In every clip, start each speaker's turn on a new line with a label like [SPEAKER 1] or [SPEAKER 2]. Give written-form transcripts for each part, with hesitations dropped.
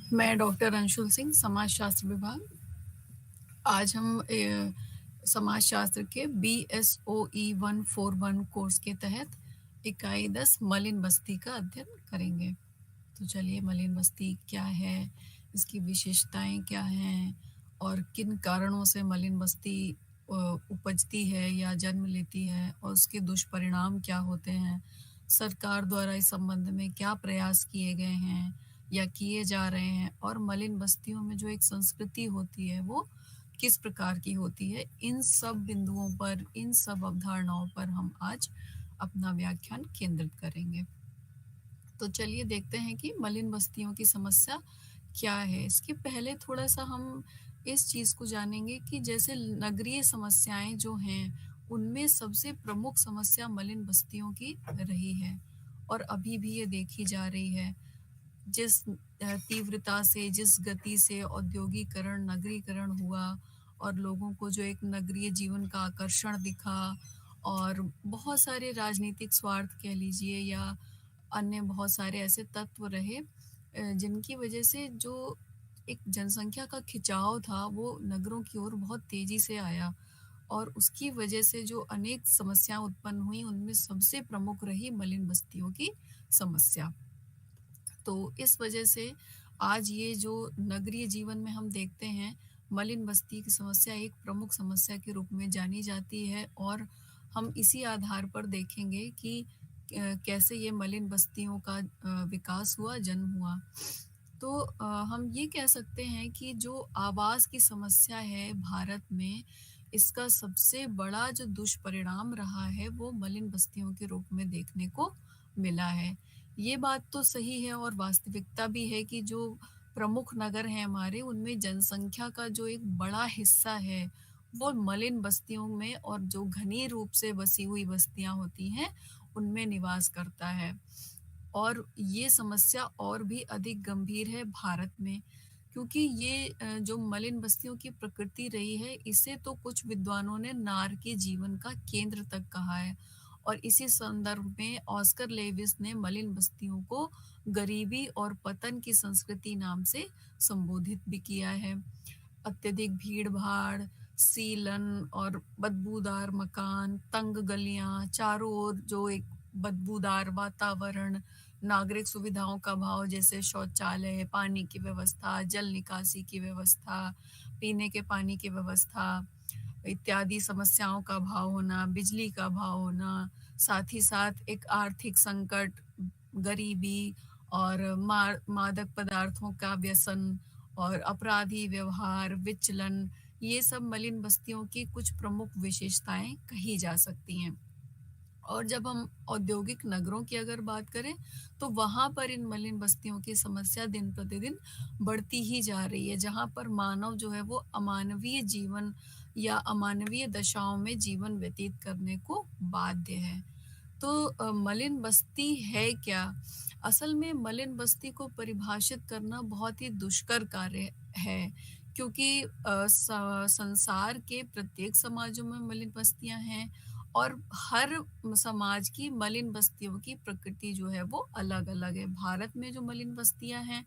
[SPEAKER 1] मैं डॉक्टर अंशुल सिंह, समाजशास्त्र विभाग। आज हम समाजशास्त्र के BSOE 141 कोर्स के तहत इकाई 10 मलिन बस्ती का अध्ययन करेंगे। तो चलिए, मलिन बस्ती क्या है, इसकी विशेषताएं क्या हैं और किन कारणों से मलिन बस्ती उपजती है या जन्म लेती है और उसके दुष्परिणाम क्या होते हैं। सरकार द्वारा इस संबंध में क्या प्रयास किए गए हैं या किए जा रहे हैं, और मलिन बस्तियों में जो एक संस्कृति होती है वो किस प्रकार की होती है। इन सब बिंदुओं पर, इन सब अवधारणाओं पर हम आज अपना व्याख्यान केंद्रित करेंगे। तो चलिए देखते हैं कि मलिन बस्तियों की समस्या क्या है। इसके पहले थोड़ा सा हम इस चीज़ को जानेंगे कि जैसे नगरीय समस्याएं जो हैं, उनमें सबसे प्रमुख समस्या मलिन बस्तियों की रही है और अभी भी ये देखी जा रही है। जिस तीव्रता से, जिस गति से औद्योगिकरण, नगरीकरण हुआ और लोगों को जो एक नगरीय जीवन का आकर्षण दिखा और बहुत सारे राजनीतिक स्वार्थ कह लीजिए या अन्य बहुत सारे ऐसे तत्व रहे जिनकी वजह से जो एक जनसंख्या का खिंचाव था वो नगरों की ओर बहुत तेजी से आया और उसकी वजह से जो अनेक समस्याएं उत्पन्न हुई, उनमें सबसे प्रमुख रही मलिन बस्तियों की समस्या। तो इस वजह से आज ये जो नगरीय जीवन में हम देखते हैं, मलिन बस्ती की समस्या एक प्रमुख समस्या के रूप में जानी जाती है और हम इसी आधार पर देखेंगे कि कैसे ये मलिन बस्तियों का विकास हुआ, जन्म हुआ। तो हम ये कह सकते हैं कि जो आवास की समस्या है भारत में, इसका सबसे बड़ा जो दुष्परिणाम रहा है वो मलिन बस्तियों के रूप में देखने को मिला है। ये बात तो सही है और वास्तविकता भी है कि जो प्रमुख नगर हैं हमारे, उनमें जनसंख्या का जो एक बड़ा हिस्सा है वो मलिन बस्तियों में और जो घनी रूप से बसी हुई बस्तियां होती हैं उनमें निवास करता है। और ये समस्या और भी अधिक गंभीर है भारत में, क्योंकि ये जो मलिन बस्तियों की प्रकृति रही है, इसे तो कुछ विद्वानों ने नारकी जीवन का केंद्र तक कहा है और इसी संदर्भ में ऑस्कर लेविस ने मलिन बस्तियों को गरीबी और पतन की संस्कृति नाम से संबोधित भी किया है। अत्यधिक भीड़-भाड़, सीलन और बदबूदार मकान, तंग गलियां, चारों ओर जो एक बदबूदार वातावरण, नागरिक सुविधाओं का अभाव जैसे शौचालय, पानी की व्यवस्था, जल निकासी की व्यवस्था, पीने के पानी की व्यवस्था इत्यादि समस्याओं का अभाव होना, बिजली का अभाव होना, साथ ही साथ एक आर्थिक संकट, गरीबी और मादक पदार्थों का व्यसन और अपराधी व्यवहार, विचलन, ये सब मलिन बस्तियों की कुछ प्रमुख विशेषताएं कही जा सकती हैं। और जब हम औद्योगिक नगरों की अगर बात करें, तो वहाँ पर इन मलिन बस्तियों की समस्या दिन प्रतिदिन बढ़ती ही जा रही है, जहाँ पर मानव जो है वो अमानवीय जीवन या अमानवीय दशाओं में जीवन व्यतीत करने को बाध्य है। तो मलिन बस्ती है क्या? असल में मलिन बस्ती को परिभाषित करना बहुत ही दुष्कर कार्य है, क्योंकि संसार के प्रत्येक समाजों में मलिन बस्तियां हैं और हर समाज की मलिन बस्तियों की प्रकृति जो है वो अलग-अलग है। भारत में जो मलिन बस्तियां हैं,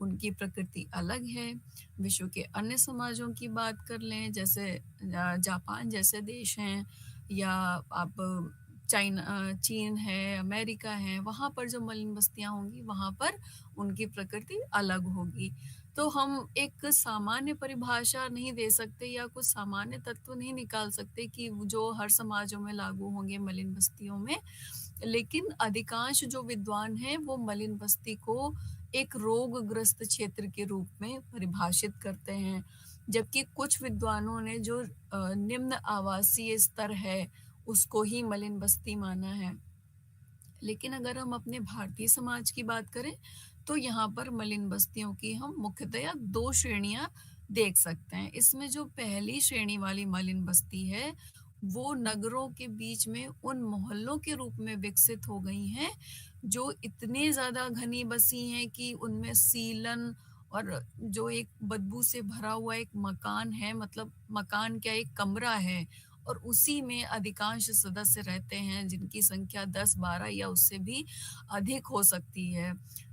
[SPEAKER 1] उनकी प्रकृति अलग है। विश्व के अन्य समाजों की बात कर लें, जैसे जापान जैसे देश हैं या आप चीन है, अमेरिका है, वहाँ पर जो मलिन बस्तियाँ होंगी, वहाँ पर उनकी प्रकृति अलग होगी। तो हम एक सामान्य परिभाषा नहीं दे सकते या कुछ सामान्य तत्व नहीं निकाल सकते कि जो हर समाजों में लागू होंगे मलिन बस्तियों में। लेकिन अधिकांश जो विद्वान हैं, वो मलिन बस्ती को एक रोगग्रस्त क्षेत्र के रूप में परिभाषित करते हैं। जबकि कुछ विद्वानों ने जो निम्न आवासीय स्तर है, उसको ही मलिन बस्ती माना है। लेकिन अगर हम अपने भारतीय समाज की बात करें, तो यहाँ पर मलिन बस्तियों की हम मुख्यतया 2 श्रेणियाँ देख सकते हैं। इसमें जो पहली श्रेणी वाली मलिन बस्ती है, वो नगरों के बीच में उन मोहल्लों के रूप में विकसित हो गई हैं, जो इतने ज़्यादा घनी बसी हैं कि उनमें सीलन और जो एक बदबू से भरा हुआ एक मकान है, मतलब मकान क्या, एक कमरा है और उसी में अधिकांश सदस्य रहते हैं, जिनकी संख्या 10, 12 या उससे भी अधिक हो सकती है।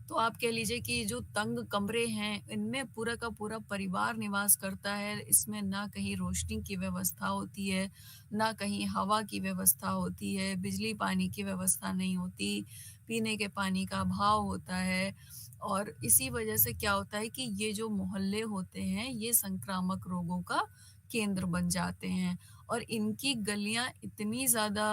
[SPEAKER 1] तो आप कह लीजिए कि जो तंग कमरे हैं, इनमें पूरा का पूरा परिवार निवास करता है। इसमें ना कहीं रोशनी की व्यवस्था होती है, ना कहीं हवा की व्यवस्था होती है, बिजली पानी की व्यवस्था नहीं होती, पीने के पानी का अभाव होता है। और इसी वजह से क्या होता है कि ये जो मोहल्ले होते हैं, ये संक्रामक रोगों का केंद्र बन जाते हैं और इनकी गलियाँ इतनी ज़्यादा,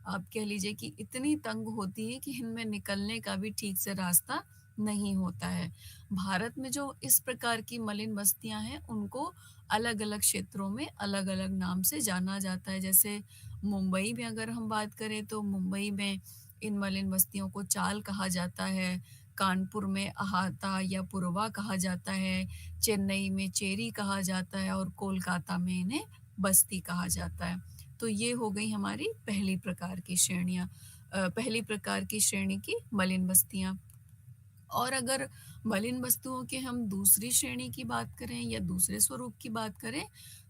[SPEAKER 1] आप कह लीजिए कि इतनी तंग होती हैं कि इनमें निकलने का भी ठीक से रास्ता नहीं होता है। भारत में जो इस प्रकार की मलिन बस्तियाँ हैं, उनको अलग-अलग क्षेत्रों में अलग-अलग नाम से जाना जाता है। जैसे मुंबई में अगर हम बात करें तो मुंबई में इन मलिन बस्तियों को चाल कहा जाता है, कानपुर में अहाता या पुरवा कहा जाता है, चेन्नई में चेरी कहा जाता है और कोलकाता में इन्हें बस्ती कहा जाता है। तो ये हो गई हमारी पहली प्रकार की श्रेणी की मलिन बस्तियाँ। और अगर मलिन वस्तुओं के हम दूसरी श्रेणी की बात करें या दूसरे स्वरूप की बात करें,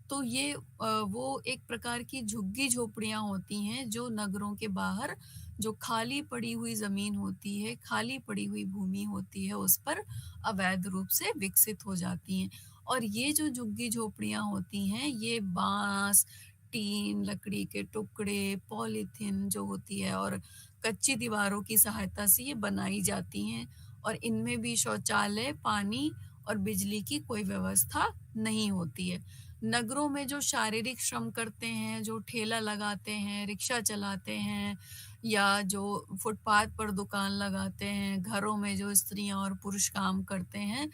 [SPEAKER 1] तो ये वो एक प्रकार की झुग्गी-झोपड़ियाँ होती हैं, जो नगरों के बाहर जो खाली पड़ी हुई ज़मीन होती है, खाली पड़ी हुई भूमि होती है, उस पर अवैध रूप से विकसित हो जाती हैं। और ये जो झुग्गी-झोपड़ियाँ होती हैं, ये बाँस, टीन, लकड़ी के टुकड़े, पॉलीथीन जो होती है और कच्ची दीवारों की सहायता से ये बनाई जाती हैं और इनमें भी शौचालय, पानी और बिजली की कोई व्यवस्था नहीं होती है। नगरों में जो शारीरिक श्रम करते हैं, जो ठेला लगाते हैं, रिक्शा चलाते हैं या जो फुटपाथ पर दुकान लगाते हैं, घरों में जो स्त्रियाँ और पुरुष काम करते हैं,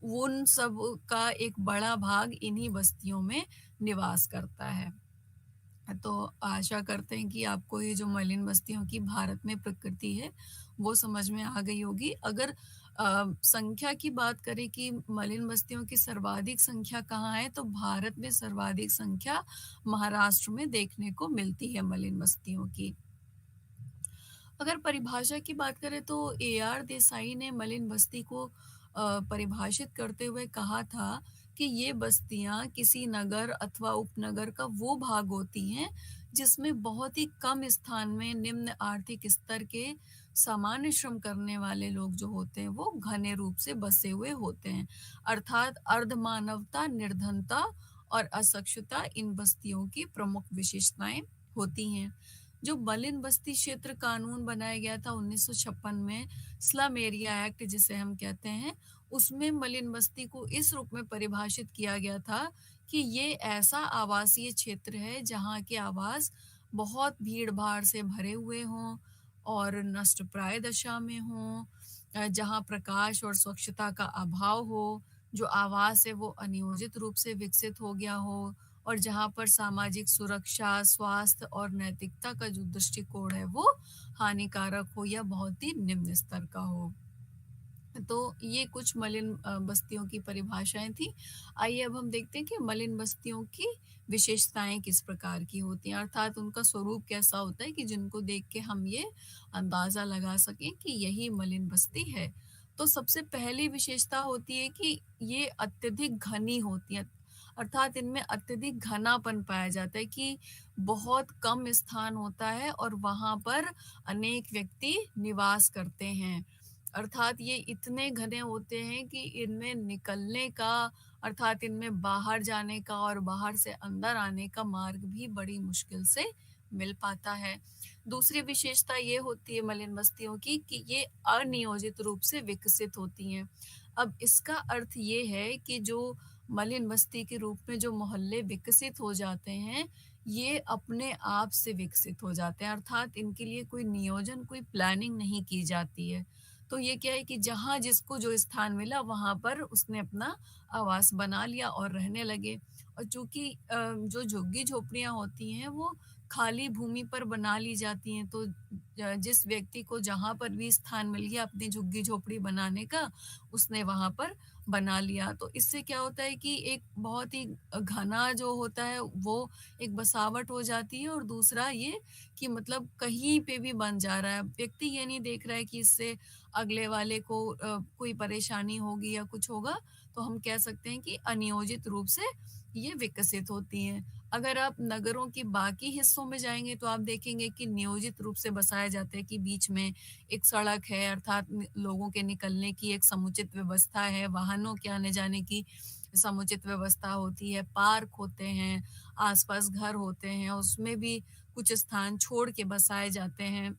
[SPEAKER 1] उन सब का एक बड़ा भाग इन्हीं बस्तियों में निवास करता है। तो आशा करते हैं कि आपको ये जो मलिन बस्तियों की भारत में प्रकृति है, वो समझ में आ गई होगी। अगर संख्या की बात करें कि मलिन बस्तियों की सर्वाधिक संख्या कहाँ है, तो भारत में सर्वाधिक संख्या महाराष्ट्र में देखने को मिलती है मलिन बस्तियों की। अगर परिभाषा की बात करें तो ए.आर. देसाई ने मलिन बस्ती को परिभाषित करते हुए कहा था कि ये बस्तियां किसी नगर अथवा उपनगर का वो भाग होती हैं जिसमें बहुत ही कम स्थान में निम्न आर्थिक स्तर के सामान्य श्रम करने वाले लोग जो होते हैं वो घने रूप से बसे हुए होते हैं। अर्थात अर्धमानवता, निर्धनता और असक्षता इन बस्तियों की प्रमुख विशेषताएं होती हैं। जो मलिन बस्ती क्षेत्र कानून बनाया गया था 1956 में, स्लम एरिया एक्ट जिसे हम कहते हैं, उसमें मलिन बस्ती को इस रूप में परिभाषित किया गया था कि ये ऐसा आवासीय क्षेत्र है जहाँ के आवास बहुत भीड़-भाड़ से भरे हुए हों और नष्टप्राय दशा में हों, जहाँ प्रकाश और स्वच्छता का अभाव हो, जो आवास है वो अनियोजित रूप से विकसित हो गया हो और जहाँ पर सामाजिक सुरक्षा, स्वास्थ्य और नैतिकता का जो दृष्टिकोण है वो हानिकारक हो या बहुत ही निम्न स्तर का हो। तो ये कुछ मलिन बस्तियों की परिभाषाएँ थी। आइए अब हम देखते हैं कि मलिन बस्तियों की विशेषताएँ किस प्रकार की होती हैं, अर्थात उनका स्वरूप कैसा होता है कि जिनको देख के हम ये अंदाज़ा लगा सकें कि यही मलिन बस्ती है। तो सबसे पहली विशेषता होती है कि ये अत्यधिक घनी होती हैं, अर्थात इनमें अत्यधिक घनापन पाया जाता है कि बहुत कम स्थान होता है और वहाँ पर अनेक व्यक्ति निवास करते हैं। अर्थात ये इतने घने होते हैं कि इनमें निकलने का, अर्थात इनमें बाहर जाने का और बाहर से अंदर आने का मार्ग भी बड़ी मुश्किल से मिल पाता है। दूसरी विशेषता ये होती है मलिन बस्तियों की कि ये अनियोजित रूप से विकसित होती हैं। अब इसका अर्थ ये है कि जो मलिन बस्ती के रूप में जो मोहल्ले विकसित हो जाते हैं, ये अपने आप से विकसित हो जाते हैं, अर्थात इनके लिए कोई नियोजन, कोई प्लानिंग नहीं की जाती है। तो ये क्या है कि जहाँ जिसको जो स्थान मिला वहाँ पर उसने अपना आवास बना लिया और रहने लगे। और चूँकि जो झुग्गी-झोपड़ियाँ होती हैं वो खाली भूमि पर बना ली जाती हैं, तो जिस व्यक्ति को जहाँ पर भी स्थान मिल गया अपनी झुग्गी-झोपड़ी बनाने का, उसने वहाँ पर बना लिया। तो इससे क्या होता है कि एक बहुत ही घना जो होता है वो एक बसावट हो जाती है, और दूसरा ये कि मतलब कहीं पे भी बन जा रहा है। व्यक्ति ये नहीं देख रहा है कि इससे अगले वाले को कोई परेशानी होगी या कुछ होगा, तो हम कह सकते हैं कि अनियोजित रूप से ये विकसित होती हैं। अगर आप नगरों के बाकी हिस्सों में जाएँगे तो आप देखेंगे कि नियोजित रूप से बसाए जाते हैं कि बीच में एक सड़क है, अर्थात लोगों के निकलने की एक समुचित व्यवस्था है, वाहनों के आने-जाने की समुचित व्यवस्था होती है, पार्क होते हैं, आसपास घर होते हैं, उसमें भी कुछ स्थान छोड़ के बसाए जाते हैं,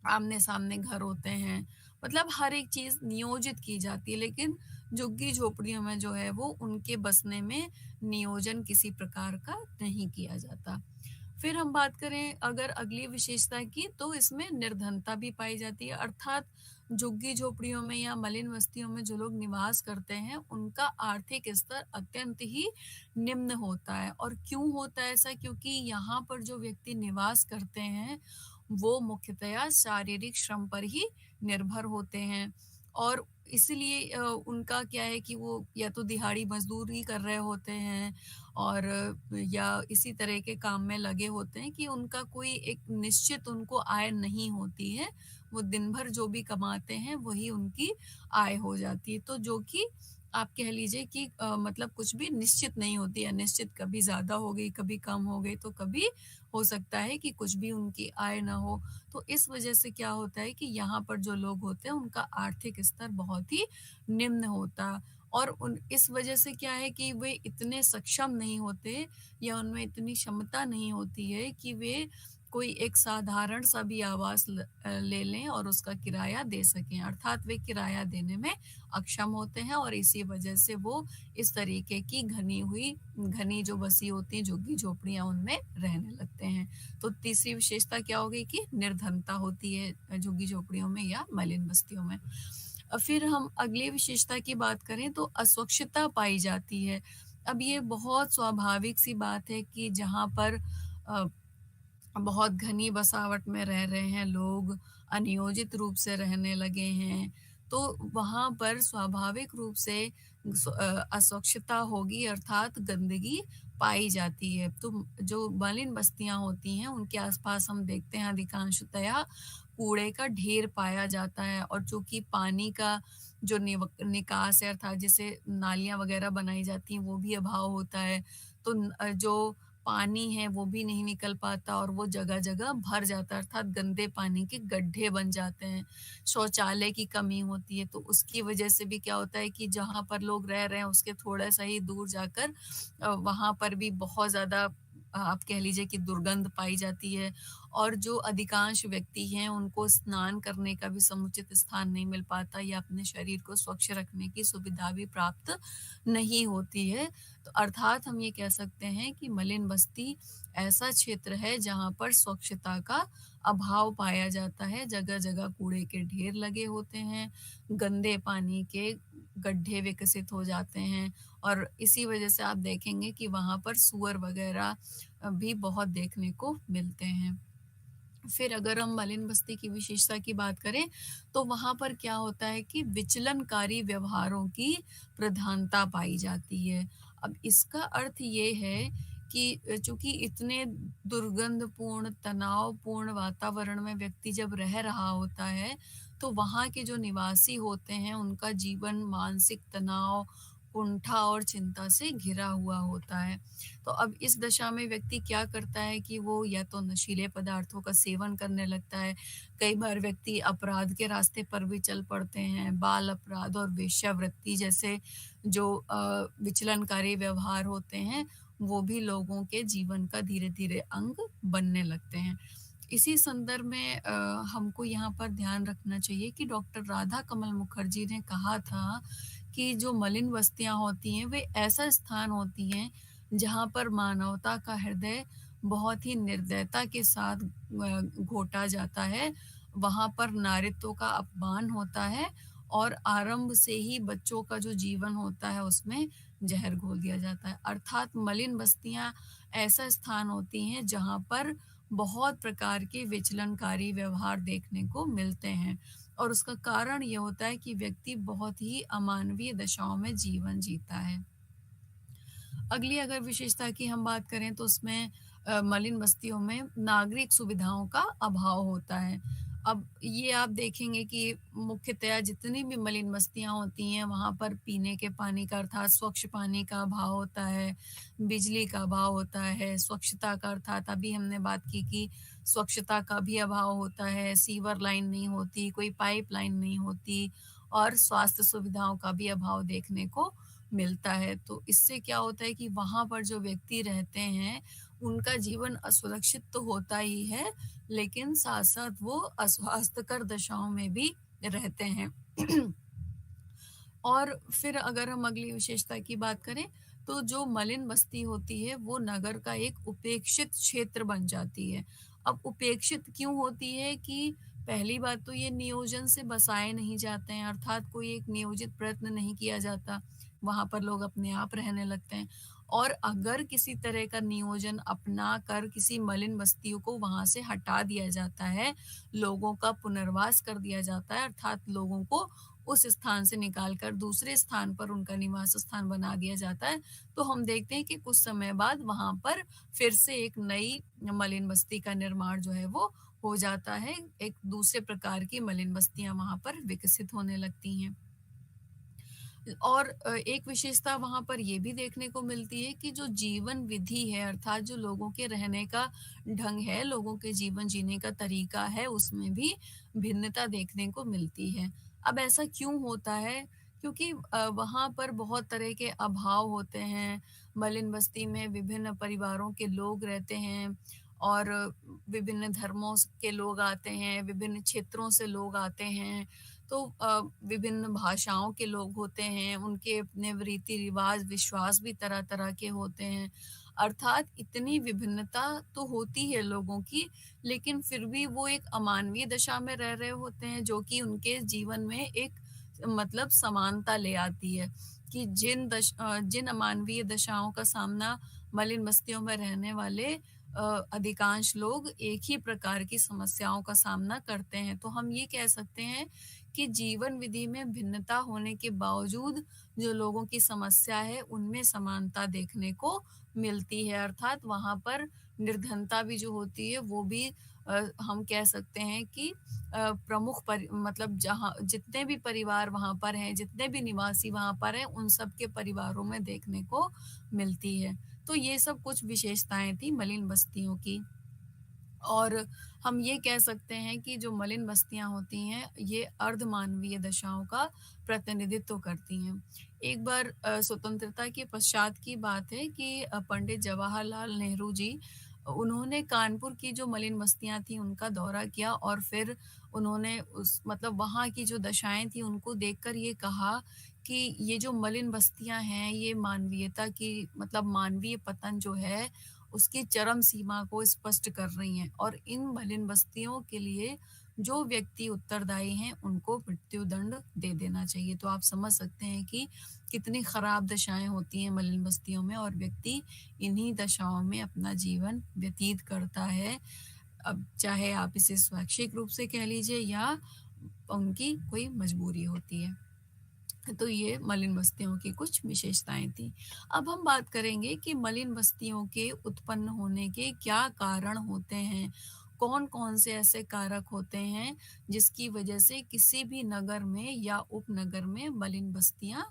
[SPEAKER 1] आमने-सामने घर होते हैं, मतलब हर एक चीज़ नियोजित की जाती है, लेकिन झुग्गी-झोपड़ियों में जो है वो उनके बसने में नियोजन किसी प्रकार का नहीं किया जाता। फिर हम बात करें अगर अगली विशेषता की, तो इसमें निर्धनता भी पाई जाती है, अर्थात झुग्गी-झोपड़ियों में या मलिन बस्तियों में जो लोग निवास करते हैं, उनका आर्थिक स्तर अत्यंत ही निम्न होता है। और क्यों होता है ऐसा? क्योंकि यहाँ पर जो व्यक्ति निवास करते हैं, वो मुख्यतया शारीरिक श्रम पर ही निर्भर होते हैं, और इसलिए उनका क्या है कि वो या तो दिहाड़ी मज़दूरी कर रहे होते हैं, और या इसी तरह के काम में लगे होते हैं कि उनका कोई एक निश्चित उनको आय नहीं होती है। वो दिन भर जो भी कमाते हैं वही उनकी आय हो जाती है। तो जो कि आप कह लीजिए कि मतलब कुछ भी निश्चित नहीं होती है, अनिश्चित, कभी ज़्यादा हो गई, कभी कम हो गई, तो कभी हो सकता है कि कुछ भी उनकी आय ना हो। तो इस वजह से क्या होता है कि यहाँ पर जो लोग होते हैं उनका आर्थिक स्तर बहुत ही निम्न होता, और उन इस वजह से क्या है कि वे इतने सक्षम नहीं होते या उनमें इतनी क्षमता नहीं होती है कि वे कोई एक साधारण सा भी आवास ले लें और उसका किराया दे सकें, अर्थात वे किराया देने में अक्षम होते हैं, और इसी वजह से वो इस तरीके की घनी जो बसी होती हैं झुग्गी-झोपड़ियाँ, उनमें रहने लगते हैं। तो तीसरी विशेषता क्या हो गई कि निर्धनता होती है झुग्गी-झोपड़ियों में या मलिन बस्तियों में। फिर हम अगली विशेषता की बात करें तो अस्वच्छता पाई जाती है। अब ये बहुत स्वाभाविक सी बात है कि जहाँ पर अ, बहुत घनी बसावट में रह रहे हैं लोग, अनियोजित रूप से रहने लगे हैं, तो वहाँ पर स्वाभाविक रूप से अस्वच्छता होगी, अर्थात गंदगी पाई जाती है। तो जो मलिन बस्तियाँ होती हैं, उनके आस-पास हम देखते हैं अधिकांशतया कूड़े का ढेर पाया जाता है, और चूँकि पानी का जो निकास है, अर्थात जैसे नालियाँ वग़ैरह बनाई जाती हैं, वो भी अभाव होता है। तो जो पानी है वो भी नहीं निकल पाता, और वो जगह-जगह भर जाता है, अर्थात गंदे पानी के गड्ढे बन जाते हैं। शौचालय की कमी होती है, तो उसकी वजह से भी क्या होता है कि जहाँ पर लोग रह रहे हैं उसके थोड़ा-सा ही दूर जाकर वहाँ पर भी बहुत ज़्यादा आप कह लीजिए कि दुर्गंध पाई जाती है, और जो अधिकांश व्यक्ति हैं उनको स्नान करने का भी समुचित स्थान नहीं मिल पाता, या अपने शरीर को स्वच्छ रखने की सुविधा भी प्राप्त नहीं होती है। तो अर्थात हम ये कह सकते हैं कि मलिन बस्ती ऐसा क्षेत्र है जहाँ पर स्वच्छता का अभाव पाया जाता है, जगह-जगह कूड़े के ढेर लगे होते हैं, गंदे पानी के गड्ढे विकसित हो जाते हैं, और इसी वजह से आप देखेंगे कि वहाँ पर सूअर वगैरह भी बहुत देखने को मिलते हैं। फिर अगर हम मलिन बस्ती की विशेषता की बात करें, तो वहाँ पर क्या होता है कि विचलनकारी व्यवहारों की प्रधानता पाई जाती है। अब इसका अर्थ ये है कि चूँकि इतने दुर्गंधपूर्ण, तनावपूर्ण वातावरण में व्यक्ति जब रह रहा होता है, तो वहाँ के जो निवासी होते हैं, उनका जीवन मानसिक तनाव, कुंठा और चिंता से घिरा हुआ होता है। तो अब इस दशा में व्यक्ति क्या करता है कि वो या तो नशीले पदार्थों का सेवन करने लगता है, कई बार व्यक्ति अपराध के रास्ते पर भी चल पड़ते हैं, बाल अपराध और वेश्यावृत्ति जैसे जो विचलनकारी व्यवहार होते हैं, वो भी लोगों के जीवन का धीरे-धीरे अंग बनने लगते हैं। इसी संदर्भ में हमको यहाँ पर ध्यान रखना चाहिए कि डॉक्टर राधा कमल मुखर्जी ने कहा था कि जो मलिन बस्तियाँ होती हैं, वे ऐसा स्थान होती हैं जहाँ पर मानवता का हृदय बहुत ही निर्दयता के साथ घोटा जाता है। वहाँ पर नारीत्व का अपमान होता है, और आरंभ से ही बच्चों का जो जीवन होता है उसमें ज़हर घोल दिया जाता है। अर्थात मलिन बस्तियाँ ऐसा स्थान होती हैं जहाँ पर बहुत प्रकार के विचलनकारी व्यवहार देखने को मिलते हैं, और उसका कारण ये होता है कि व्यक्ति बहुत ही अमानवीय दशाओं में जीवन जीता है। अगली अगर विशेषता की हम बात करें तो उसमें मलिन बस्तियों में नागरिक सुविधाओं का अभाव होता है। अब ये आप देखेंगे कि मुख्यतया जितनी भी मलिन बस्तियाँ होती हैं वहाँ पर पीने के पानी का अर्थात स्वच्छ पानी का अभाव होता है, बिजली का अभाव होता है, स्वच्छता का अर्थात अभी हमने बात की कि स्वच्छता का भी अभाव होता है, सीवर लाइन नहीं होती, कोई पाइप लाइन नहीं होती और स्वास्थ्य सुविधाओं का भी अभाव देखने को मिलता है। तो इससे क्या होता है कि वहाँ पर जो व्यक्ति रहते हैं, उनका जीवन असुरक्षित तो होता ही है, लेकिन साथ-साथ वो अस्वास्थ्यकर दशाओं में भी रहते हैं। और फिर अगर हम अगली विशेषता की बात करें, तो जो मलिन बस्ती होती है, वो नगर का एक उपेक्षित क्षेत्र बन जाती है। अब उपेक्षित क्यों होती है कि पहली बात तो ये नियोजन से बसाए नहीं जाते हैं, अर्थात कोई एक नियोजित प्रयत्न नहीं किया जाता। वहाँ पर लोग अपने आप रहने लगते हैं और अगर किसी तरह का नियोजन अपना कर किसी मलिन बस्तियों को वहाँ से हटा दिया जाता है, लोगों का पुनर्वास कर दिया जाता है, अर्थात लोगों को उस स्थान से निकाल कर दूसरे स्थान पर उनका निवास स्थान बना दिया जाता है, तो हम देखते हैं कि कुछ समय बाद वहाँ पर फिर से एक नई मलिन बस्ती का निर्माण जो है वो हो जाता है। एक दूसरे प्रकार की मलिन बस्तियाँ वहाँ पर विकसित होने लगती हैं। और एक विशेषता वहाँ पर ये भी देखने को मिलती है कि जो जीवन विधि है अर्थात जो लोगों के रहने का ढंग है, लोगों के जीवन जीने का तरीका है, उसमें भी भिन्नता देखने को मिलती है। अब ऐसा क्यों होता है? क्योंकि वहाँ पर बहुत तरह के अभाव होते हैं, मलिन बस्ती में विभिन्न परिवारों के लोग रहते हैं और विभिन्न धर्मों के लोग आते हैं, विभिन्न क्षेत्रों से लोग आते हैं। तो विभिन्न भाषाओं के लोग होते हैं, उनके अपने रीति-रिवाज, विश्वास भी तरह-तरह के होते हैं। अर्थात इतनी विभिन्नता तो होती है लोगों की, लेकिन फिर भी वो एक अमानवीय दशा में रह रहे होते हैं, जो कि उनके जीवन में एक मतलब समानता ले आती है कि जिन अमानवीय दशाओं का सामना मलिन बस्तियों में रहने वाले अधिकांश लोग एक ही प्रकार की समस्याओं का सामना करते हैं। तो हम ये कह सकते हैं कि जीवन विधि में भिन्नता होने के बावजूद जो लोगों की समस्या है, उनमें समानता देखने को मिलती है। अर्थात वहाँ पर निर्धनता भी जो होती है, वो भी हम कह सकते हैं कि प्रमुख मतलब जहाँ जितने भी परिवार वहाँ पर हैं, जितने भी निवासी वहाँ पर हैं, उन सब के परिवारों में देखने को मिलती है। तो ये सब कुछ विशेषताएँ थी मलिन बस्तियों की। और हम ये कह सकते हैं कि जो मलिन बस्तियाँ होती हैं, ये अर्धमानवीय दशाओं का प्रतिनिधित्व करती हैं। एक बार स्वतंत्रता के पश्चात की बात है कि पंडित जवाहरलाल नेहरू जी उन्होंने कानपुर की जो मलिन बस्तियाँ थीं, उनका दौरा किया और फिर उन्होंने उस मतलब वहाँ की जो दशाएँ थीं, उनको देखकर ये कहा कि ये जो मलिन बस्तियाँ हैं, ये मानवीयता की मतलब मानवीय पतन जो है, उसकी चरम सीमा को स्पष्ट कर रही हैं और इन मलिन बस्तियों के लिए जो व्यक्ति उत्तरदायी हैं, उनको मृत्युदंड दे देना चाहिए। तो आप समझ सकते हैं कि कितनी खराब दशाएँ होती हैं मलिन बस्तियों में और व्यक्ति इन्हीं दशाओं में अपना जीवन व्यतीत करता है। अब चाहे आप इसे स्वैच्छिक रूप से कह लीजिए या उनकी कोई मजबूरी होती है। तो ये मलिन बस्तियों की कुछ विशेषताएँ थी। अब हम बात करेंगे कि मलिन बस्तियों के उत्पन्न होने के क्या कारण होते हैं? कौन-कौन से ऐसे कारक होते हैं जिसकी वजह से किसी भी नगर में या उपनगर में मलिन बस्तियाँ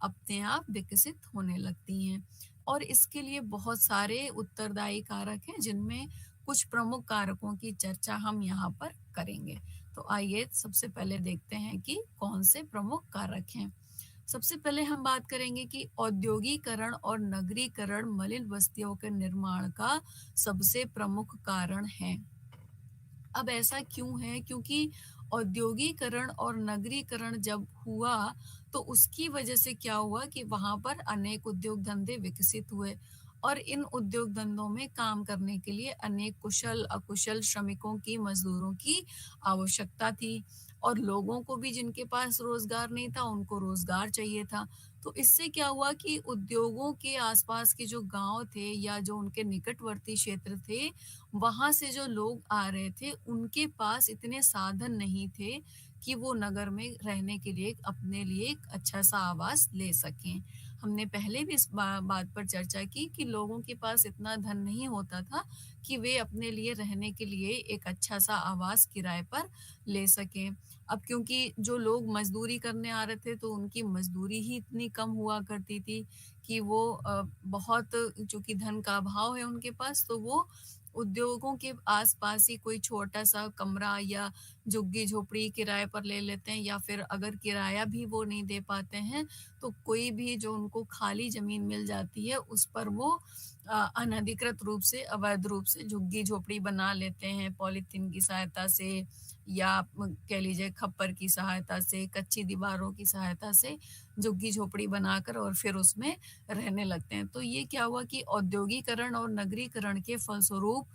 [SPEAKER 1] अपने आप विकसित होने लगती हैं? और इसके लिए बहुत सारे उत्तरदायी कारक हैं जिनमें कुछ प्रमुख कारकों की चर्चा हम यहाँ पर करेंगे। तो आइए सबसे पहले देखते हैं कि कौन से प्रमुख कारक हैं। सबसे पहले हम बात करेंगे कि औद्योगीकरण और नगरीकरण मलिन बस्तियों के निर्माण का सबसे प्रमुख कारण है। अब ऐसा क्यों है? क्योंकि औद्योगीकरण और नगरीकरण जब हुआ, तो उसकी वजह से क्या हुआ कि वहाँ पर अनेक उद्योग धंधे विकसित हुए और इन उद्योग धंधों में काम करने के लिए अनेक कुशल, अकुशल श्रमिकों की, मज़दूरों की आवश्यकता थी और लोगों को भी जिनके पास रोज़गार नहीं था, उनको रोज़गार चाहिए था। तो इससे क्या हुआ कि उद्योगों के आस-पास के जो गाँव थे या जो उनके निकटवर्ती क्षेत्र थे, वहाँ से जो लोग आ रहे थे, उनके पास इतने साधन नहीं थे कि वो नगर में रहने के लिए अपने लिए एक अच्छा-सा आवास ले सकें। हमने पहले भी इस बात पर चर्चा की कि लोगों के पास इतना धन नहीं होता था कि वे अपने लिए रहने के लिए एक अच्छा-सा आवास किराए पर ले सकें। अब क्योंकि जो लोग मज़दूरी करने आ रहे थे, तो उनकी मज़दूरी ही इतनी कम हुआ करती थी कि वो बहुत, चूँकि धन का अभाव है उनके पास, तो वो उद्योगों के आस-पास ही कोई छोटा-सा कमरा या झुग्गी-झोपड़ी किराए पर ले लेते हैं, या फिर अगर किराया भी वो नहीं दे पाते हैं, तो कोई भी जो उनको खाली ज़मीन मिल जाती है, उस पर वो अनधिकृत रूप से, अवैध रूप से झुग्गी-झोपड़ी बना लेते हैं, पॉलीथीन की सहायता से, या कह लीजिए खप्पर की सहायता से, कच्ची दीवारों की सहायता से झुग्गी-झोपड़ी बनाकर और फिर उसमें रहने लगते हैं। तो ये क्या हुआ कि औद्योगीकरण और नगरीकरण के फलस्वरूप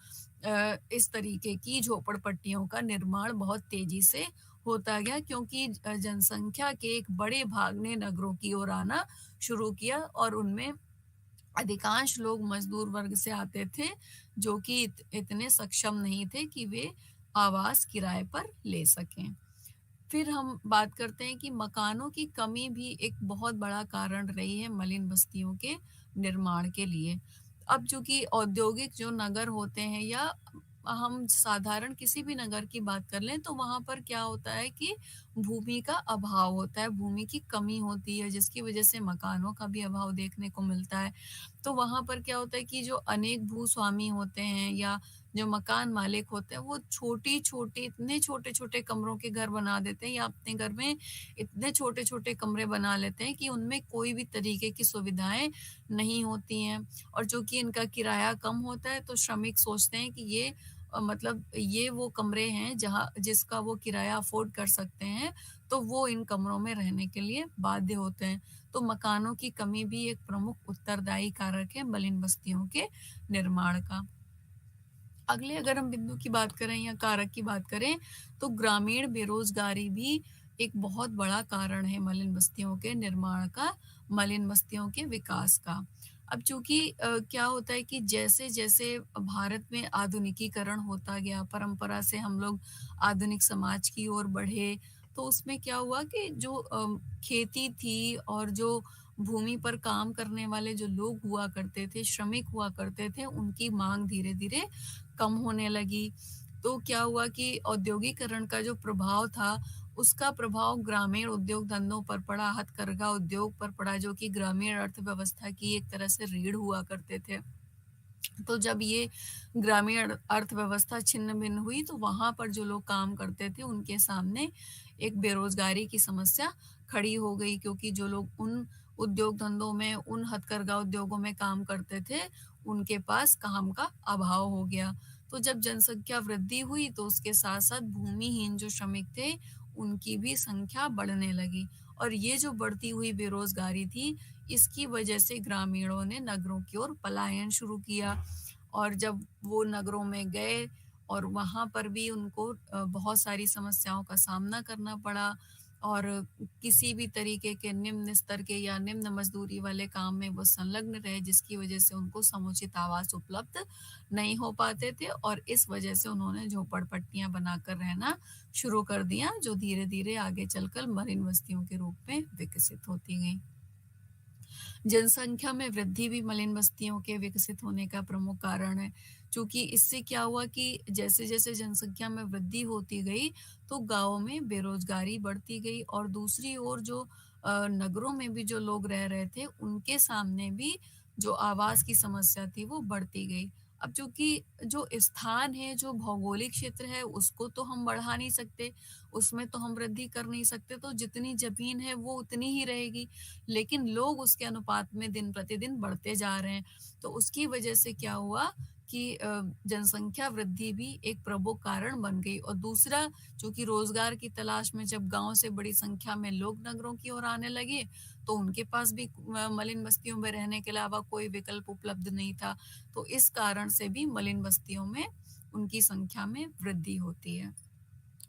[SPEAKER 1] इस तरीके की झोपड़पट्टियों का निर्माण बहुत तेज़ी से होता गया, क्योंकि जनसंख्या के एक बड़े भाग ने नगरों की ओर आना शुरू किया, और उनमें अधिकांश लोग मज़दूर वर्ग से आते थे, जो कि इतने सक्षम नहीं थे कि वे आवास किराए पर ले सकें। फिर हम बात करते हैं कि मकानों की कमी भी एक बहुत बड़ा कारण रही है मलिन बस्तियों के निर्माण के लिए। अब चूँकि औद्योगिक जो नगर होते हैं, या हम साधारण किसी भी नगर की बात कर लें, तो वहाँ पर क्या होता है कि भूमि का अभाव होता है, भूमि की कमी होती है, जिसकी वजह से मकानों का भी अभाव देखने को मिलता है। तो वहाँ पर क्या होता है कि जो अनेक भूस्वामी होते हैं, या जो मकान मालिक होते हैं, वो छोटी-छोटी, इतने छोटे-छोटे कमरों के घर बना देते हैं, या अपने घर में इतने छोटे-छोटे कमरे बना लेते हैं कि उनमें कोई भी तरीके की सुविधाएँ नहीं होती हैं। और चूँकि इनका किराया कम होता है, तो श्रमिक सोचते हैं कि ये मतलब ये वो कमरे हैं जहाँ जिसका वो किराया अफ़ोर्ड कर सकते हैं, तो वो इन कमरों में रहने के लिए बाध्य होते हैं। तो मकानों की कमी भी एक प्रमुख उत्तरदायी कारक है मलिन बस्तियों के निर्माण का। अगले अगर हम बिंदु की बात करें या कारक की बात करें, तो ग्रामीण बेरोज़गारी भी एक बहुत बड़ा कारण है मलिन बस्तियों के निर्माण का, मलिन बस्तियों के विकास का। अब चूँकि क्या होता है कि जैसे-जैसे भारत में आधुनिकीकरण होता गया, परंपरा से हम लोग आधुनिक समाज की ओर बढ़े, तो उसमें क्या हुआ कि जो खेती थी, और जो भूमि पर काम करने वाले जो लोग हुआ करते थे, श्रमिक हुआ करते थे, उनकी माँग धीरे-धीरे कम होने लगी। तो क्या हुआ कि औद्योगीकरण का जो प्रभाव था, उसका प्रभाव ग्रामीण उद्योग धंधों पर पड़ा, हथकरघा उद्योग पर पड़ा, जो कि ग्रामीण अर्थव्यवस्था की एक तरह से रीढ़ हुआ करते थे। तो जब ये ग्रामीण अर्थव्यवस्था छिन्न-भिन्न हुई, तो वहाँ पर जो लोग काम करते थे, उनके सामने एक बेरोज़गारी की समस्या खड़ी हो गई, क्योंकि जो लोग उन उद्योग धंधों में, उन हथकरघा उद्योगों में काम करते थे, उनके पास काम का अभाव हो गया। तो जब जनसंख्या वृद्धि हुई, तो उसके साथ-साथ भूमिहीन जो श्रमिक थे, उनकी भी संख्या बढ़ने लगी, और ये जो बढ़ती हुई बेरोज़गारी थी, इसकी वजह से ग्रामीणों ने नगरों की ओर पलायन शुरू किया, और जब वो नगरों में गए, और वहाँ पर भी उनको बहुत सारी समस्याओं का सामना करना पड़ा, और किसी भी तरीके के निम्न स्तर के या निम्न मज़दूरी वाले काम में वो संलग्न रहे, जिसकी वजह से उनको समुचित आवास उपलब्ध नहीं हो पाते थे, और इस वजह से उन्होंने झोपड़पट्टियाँ बनाकर रहना शुरू कर दिया, जो धीरे-धीरे आगे चलकर मलिन बस्तियों के रूप में विकसित होती गईं। जनसंख्या में वृद्धि भी मलिन बस्तियों के विकसित होने का प्रमुख कारण है। चूँकि इससे क्या हुआ कि जैसे-जैसे जनसंख्या में वृद्धि होती गई, तो गाँवों में बेरोज़गारी बढ़ती गई, और दूसरी ओर जो नगरों में भी जो लोग रह रहे थे, उनके सामने भी जो आवास की समस्या थी, वो बढ़ती गई। अब चूँकि जो स्थान है, जो भौगोलिक क्षेत्र है, उसको तो हम बढ़ा नहीं सकते, उसमें तो हम वृद्धि कर नहीं सकते, तो जितनी ज़मीन है, वो उतनी ही रहेगी। लेकिन लोग उसके अनुपात में दिन-प्रतिदिन बढ़ते जा रहे हैं। तो उसकी वजह से क्या हुआ कि जनसंख्या वृद्धि भी एक प्रमुख कारण बन गई, और दूसरा, चूँकि रोज़गार की तलाश में जब गाँव से बड़ी संख्या में लोग नगरों की ओर आने लगे, तो उनके पास भी मलिन बस्तियों में रहने के अलावा कोई विकल्प उपलब्ध नहीं था। तो इस कारण से भी मलिन बस्तियों में उनकी संख्या में वृद्धि होती है।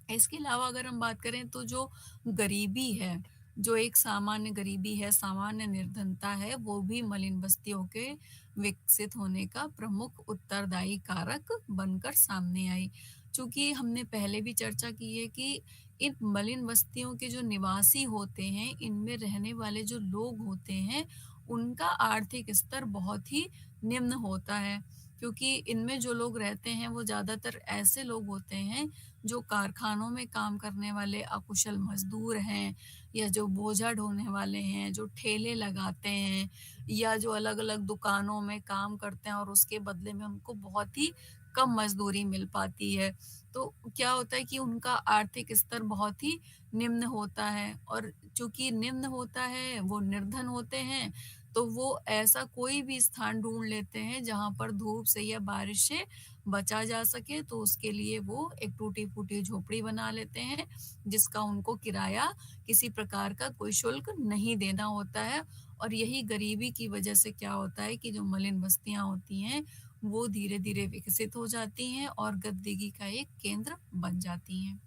[SPEAKER 1] इसके अलावा अगर हम बात करें, तो जो गरीबी है, जो एक सामान्य गरीबी है, सामान्य निर्धनता है, वो भी मलिन बस्तियों के विकसित होने का प्रमुख उत्तरदायी कारक बनकर सामने आई। चूँकि हमने पहले भी चर्चा की है कि इन मलिन बस्तियों के जो निवासी होते हैं, इनमें रहने वाले जो लोग होते हैं, उनका आर्थिक स्तर बहुत ही निम्न होता है। क्योंकि इनमें जो लोग रहते हैं, वो ज़्यादातर ऐसे लोग होते हैं, जो कारखानों में काम करने वाले अकुशल मज़दूर हैं, या जो बोझा ढोने वाले हैं, जो ठेले लगाते हैं, या जो अलग-अलग दुकानों में काम करते हैं और उसके बदले में उनको बहुत ही कम मज़दूरी मिल पाती है। तो क्या होता है कि उनका आर्थिक स्तर बहुत ही निम्न होता है, और चूँकि निम्न होता है, वो निर्धन होते हैं, तो वो ऐसा कोई भी स्थान ढूँढ लेते हैं जहाँ पर धूप से या बारिश से बचा जा सके, तो उसके लिए वो एक टूटी-फूटी झोपड़ी बना लेते हैं, जिसका उनको किराया किसी प्रकार का कोई शुल्क नहीं देना होता है। और यही गरीबी की वजह से क्या होता है कि जो मलिन बस्तियाँ होती हैं, वो धीरे-धीरे विकसित हो जाती हैं और गंदगी का एक केंद्र बन जाती हैं।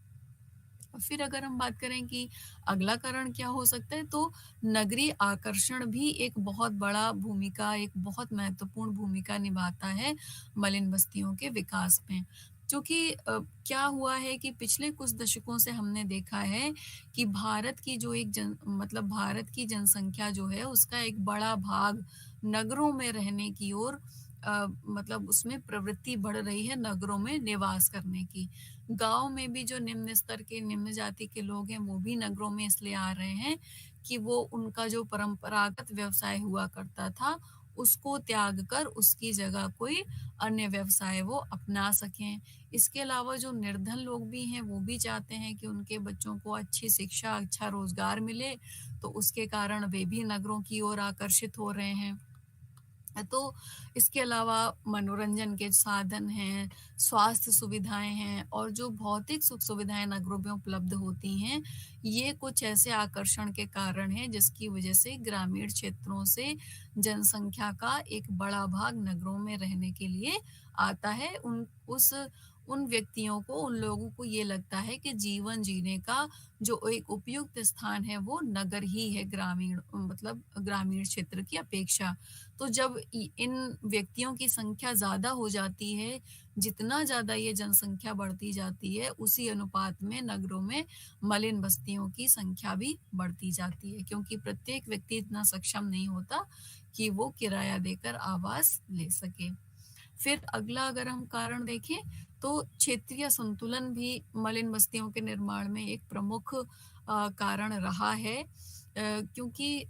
[SPEAKER 1] और फिर अगर हम बात करें कि अगला कारण क्या हो सकता है, तो नगरीय आकर्षण भी एक बहुत बड़ा भूमिका, एक बहुत महत्वपूर्ण भूमिका निभाता है मलिन बस्तियों के विकास में। क्योंकि क्या हुआ है कि पिछले कुछ दशकों से हमने देखा है कि भारत की जो एक भारत की जनसंख्या जो है, उसका एक बड़ा भाग नगरों में रहने की ओर उसमें प्रवृत्ति बढ़ रही है, नगरों में निवास करने की। गाँव में भी जो निम्न स्तर के, निम्न जाति के लोग हैं, वो भी नगरों में इसलिए आ रहे हैं कि वो उनका जो परंपरागत व्यवसाय हुआ करता था, उसको त्याग कर उसकी जगह कोई अन्य व्यवसाय वो अपना सकें। इसके अलावा जो निर्धन लोग भी हैं, वो भी चाहते हैं कि उनके बच्चों को अच्छी शिक्षा, अच्छा रोज़गार मिले, तो उसके कारण वे भी नगरों की ओर आकर्षित हो रहे हैं। तो इसके अलावा मनोरंजन के साधन हैं, स्वास्थ्य सुविधाएँ हैं, और जो भौतिक सुख-सुविधाएँ नगरों में उपलब्ध होती हैं, ये कुछ ऐसे आकर्षण के कारण हैं जिसकी वजह से ग्रामीण क्षेत्रों से जनसंख्या का एक बड़ा भाग नगरों में रहने के लिए आता है। उन व्यक्तियों को, उन लोगों को ये लगता है कि जीवन जीने का जो एक उपयुक्त स्थान है, वो नगर ही है, ग्रामीण क्षेत्र की अपेक्षा। तो जब इन व्यक्तियों की संख्या ज़्यादा हो जाती है, जितना ज़्यादा ये जनसंख्या बढ़ती जाती है, उसी अनुपात में नगरों में मलिन बस्तियों की संख्या भी बढ़ती जाती है, क्योंकि प्रत्येक व्यक्ति इतना सक्षम नहीं होता कि वो किराया देकर आवास ले सके। फिर अगला अगर हम कारण देखें, तो क्षेत्रीय संतुलन भी मलिन बस्तियों के निर्माण में एक प्रमुख कारण रहा है। क्योंकि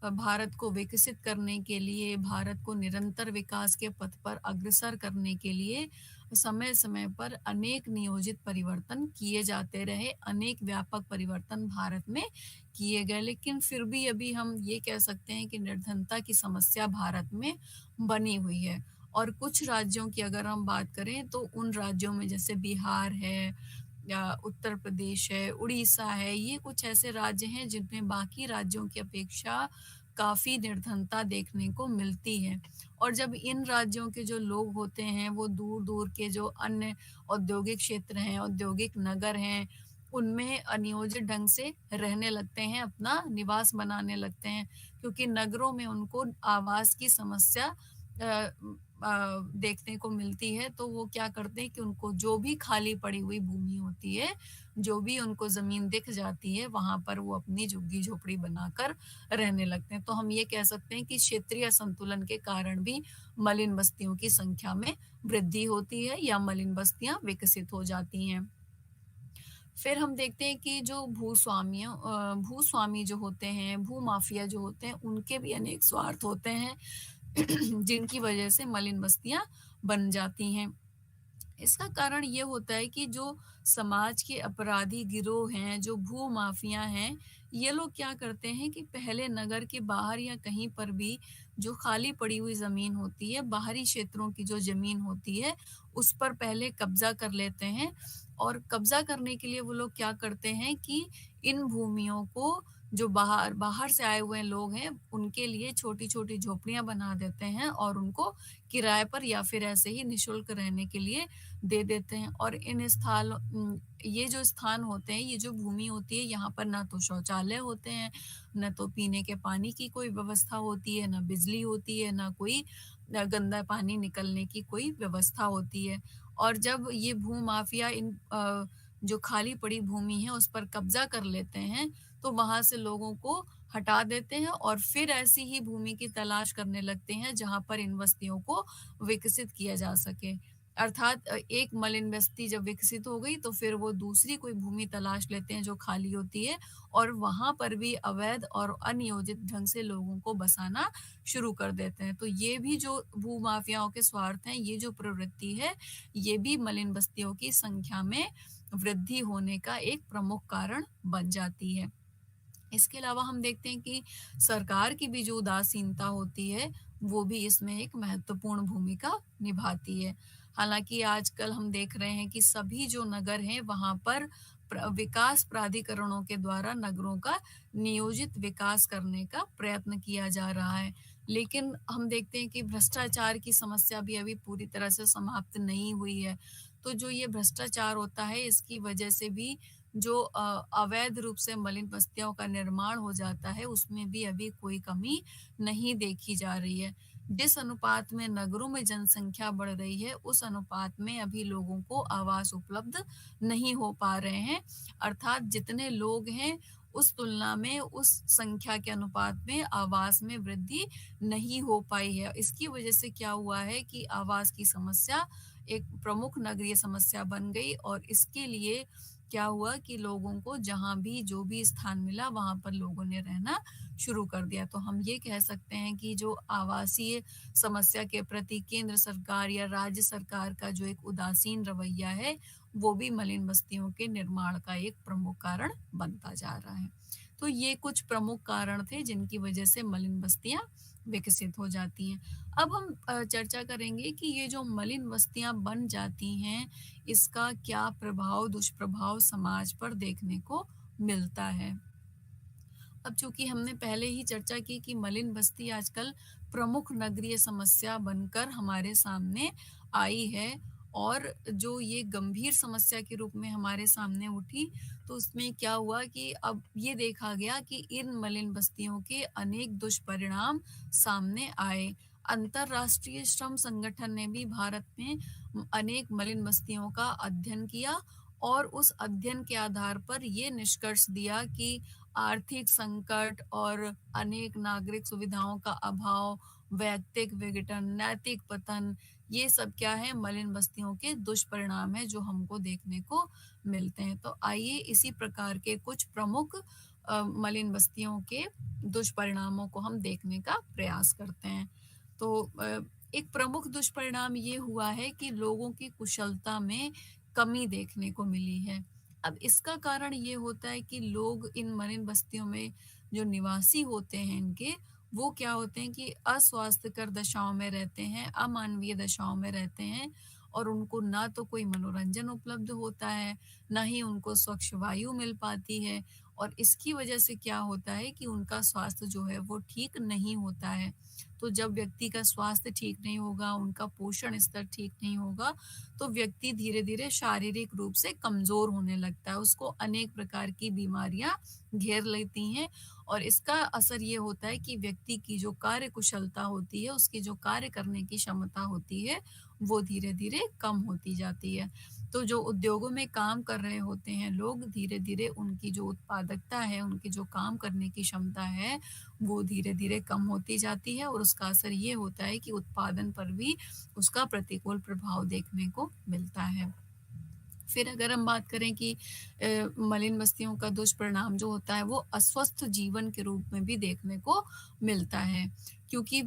[SPEAKER 1] भारत को विकसित करने के लिए, भारत को निरंतर विकास के पथ पर अग्रसर करने के लिए समय-समय पर अनेक नियोजित परिवर्तन किए जाते रहे, अनेक व्यापक परिवर्तन भारत में किए गए। लेकिन फिर भी अभी हम ये कह सकते हैं कि निर्धनता की समस्या भारत में बनी हुई है। और कुछ राज्यों की अगर हम बात करें, तो उन राज्यों में जैसे बिहार है, या उत्तर प्रदेश है, उड़ीसा है, ये कुछ ऐसे राज्य हैं जिनमें बाकी राज्यों की अपेक्षा काफ़ी निर्धनता देखने को मिलती है। और जब इन राज्यों के जो लोग होते हैं, वो दूर-दूर के जो अन्य औद्योगिक क्षेत्र हैं, औद्योगिक नगर हैं, उनमें अनियोजित ढंग से रहने लगते हैं, अपना निवास बनाने लगते हैं, क्योंकि नगरों में उनको आवास की समस्या देखने को मिलती है। तो वो क्या करते हैं कि उनको जो भी खाली पड़ी हुई भूमि होती है, जो भी उनको ज़मीन दिख जाती है, वहाँ पर वो अपनी झुग्गी-झोपड़ी बनाकर रहने लगते हैं। तो हम ये कह सकते हैं कि क्षेत्रीय संतुलन के कारण भी मलिन बस्तियों की संख्या में वृद्धि होती है, या मलिन बस्तियाँ विकसित हो जाती हैं। फिर हम देखते हैं कि जो भूस्वामी जो होते हैं, भूमाफिया जो होते हैं, उनके भी अनेक स्वार्थ होते हैं, जिनकी वजह से मलिन बस्तियाँ बन जाती हैं। इसका कारण ये होता है कि जो समाज के अपराधी गिरोह हैं, जो भूमाफिया हैं, ये लोग क्या करते हैं कि पहले नगर के बाहर या कहीं पर भी जो खाली पड़ी हुई ज़मीन होती है, बाहरी क्षेत्रों की जो ज़मीन होती है, उस पर पहले कब्ज़ा कर लेते हैं। और कब्ज़ा करने के लिए वो लोग क्या करते हैं कि इन भूमियों को, जो बाहर बाहर से आए हुए लोग हैं, उनके लिए छोटी-छोटी झोपड़ियाँ बना देते हैं और उनको किराए पर या फिर ऐसे ही निःशुल्क रहने के लिए दे देते हैं। और ये जो स्थान होते हैं, ये जो भूमि होती है, यहाँ पर ना तो शौचालय होते हैं, ना तो पीने के पानी की कोई व्यवस्था होती है, ना बिजली होती है, ना कोई गंदा पानी निकलने की कोई व्यवस्था होती है। और जब ये भूमाफिया जो खाली पड़ी भूमि है उस पर कब्जा कर लेते हैं, तो वहाँ से लोगों को हटा देते हैं और फिर ऐसी ही भूमि की तलाश करने लगते हैं जहाँ पर इन बस्तियों को विकसित किया जा सके। अर्थात एक मलिन बस्ती जब विकसित हो गई तो फिर वो दूसरी कोई भूमि तलाश लेते हैं जो खाली होती है और वहाँ पर भी अवैध और अनियोजित ढंग से लोगों को बसाना शुरू कर देते हैं। तो ये भी जो भूमाफियाओं के स्वार्थ हैं, ये जो प्रवृत्ति है, ये भी मलिन बस्तियों की संख्या में वृद्धि होने का एक प्रमुख कारण बन जाती है। इसके अलावा हम देखते हैं कि सरकार की भी जो उदासीनता होती है, वो भी इसमें एक महत्वपूर्ण भूमिका निभाती है। हालाँकि आजकल हम देख रहे हैं कि सभी जो नगर हैं, वहाँ पर विकास प्राधिकरणों के द्वारा नगरों का नियोजित विकास करने का प्रयत्न किया जा रहा है। लेकिन हम देखते हैं कि भ्रष्टाचार की समस्या भी अभी पूरी तरह से समाप्त नहीं हुई है। तो जो ये भ्रष्टाचार होता है, इसकी वजह से भी जो अवैध रूप से मलिन बस्तियों का निर्माण हो जाता है, उसमें भी अभी कोई कमी नहीं देखी जा रही है। जिस अनुपात में नगरों में जनसंख्या बढ़ रही है, उस अनुपात में अभी लोगों को आवास उपलब्ध नहीं हो पा रहे हैं। अर्थात जितने लोग हैं, उस तुलना में उस संख्या के अनुपात में आवास में वृद्धि नहीं हो पाई है। इसकी वजह से क्या हुआ है कि आवास की समस्या एक प्रमुख नगरीय समस्या बन गई और इसके लिए क्या हुआ कि लोगों को जहाँ भी जो भी स्थान मिला वहाँ पर लोगों ने रहना शुरू कर दिया। तो हम ये कह सकते हैं कि जो आवासीय समस्या के प्रति केंद्र सरकार या राज्य सरकार का जो एक उदासीन रवैया है, वो भी मलिन बस्तियों के निर्माण का एक प्रमुख कारण बनता जा रहा है। तो ये कुछ प्रमुख कारण थे जिनकी वजह से मलिन बस्तियाँ विकसित हो जाती हैं। अब हम चर्चा करेंगे कि ये जो मलिन बस्तियाँ बन जाती हैं, इसका क्या प्रभाव, दुष्प्रभाव समाज पर देखने को मिलता है। अब चूँकि हमने पहले ही चर्चा की कि मलिन बस्ती आजकल प्रमुख नगरीय समस्या बनकर हमारे सामने आई है और जो ये गंभीर समस्या के रूप में हमारे सामने उठी, तो उसमें क्या हुआ कि अब ये देखा गया कि इन मलिन बस्तियों के अनेक दुष्परिणाम सामने आए। अंतर्राष्ट्रीय श्रम संगठन ने भी भारत में अनेक मलिन बस्तियों का अध्ययन किया और उस अध्ययन के आधार पर ये निष्कर्ष दिया कि आर्थिक संकट और अनेक नागरिक सुविधाओं का अभाव, वैयक्तिक विघटन, नैतिक पतन, ये सब क्या है मलिन बस्तियों के दुष्परिणाम है जो हमको देखने को मिलते हैं। तो आइए इसी प्रकार के कुछ प्रमुख मलिन बस्तियों के दुष्परिणामों को हम देखने का प्रयास करते हैं। तो एक प्रमुख दुष्परिणाम ये हुआ है कि लोगों की कुशलता में कमी देखने को मिली है। अब इसका कारण ये होता है कि लोग इन मलिन बस्तियों में जो निवासी होते हैं इनके, वो क्या होते हैं कि अस्वास्थ्यकर दशाओं में रहते हैं, अमानवीय दशाओं में रहते हैं और उनको ना तो कोई मनोरंजन उपलब्ध होता है, ना ही उनको स्वच्छ वायु मिल पाती है और इसकी वजह से क्या होता है कि उनका स्वास्थ्य जो है वो ठीक नहीं होता है। तो जब व्यक्ति का स्वास्थ्य ठीक नहीं होगा, उनका पोषण स्तर ठीक नहीं होगा, तो व्यक्ति धीरे-धीरे शारीरिक रूप से कमज़ोर होने लगता है। उसको अनेक प्रकार की बीमारियाँ घेर लेती हैं और इसका असर ये होता है कि व्यक्ति की जो कार्य कुशलता होती है, उसकी जो कार्य करने की क्षमता होती है, वो धीरे-धीरे कम होती जाती है। तो जो उद्योगों में काम कर रहे होते हैं लोग, धीरे-धीरे उनकी जो उत्पादकता है, उनकी जो काम करने की क्षमता है, वो धीरे-धीरे कम होती जाती है और उसका असर ये होता है कि उत्पादन पर भी उसका प्रतिकूल प्रभाव देखने को मिलता है। फिर अगर हम बात करें कि मलिन बस्तियों का दुष्परिणाम जो होता है वो अस्वस्थ जीवन के रूप में भी देखने को मिलता है। क्योंकि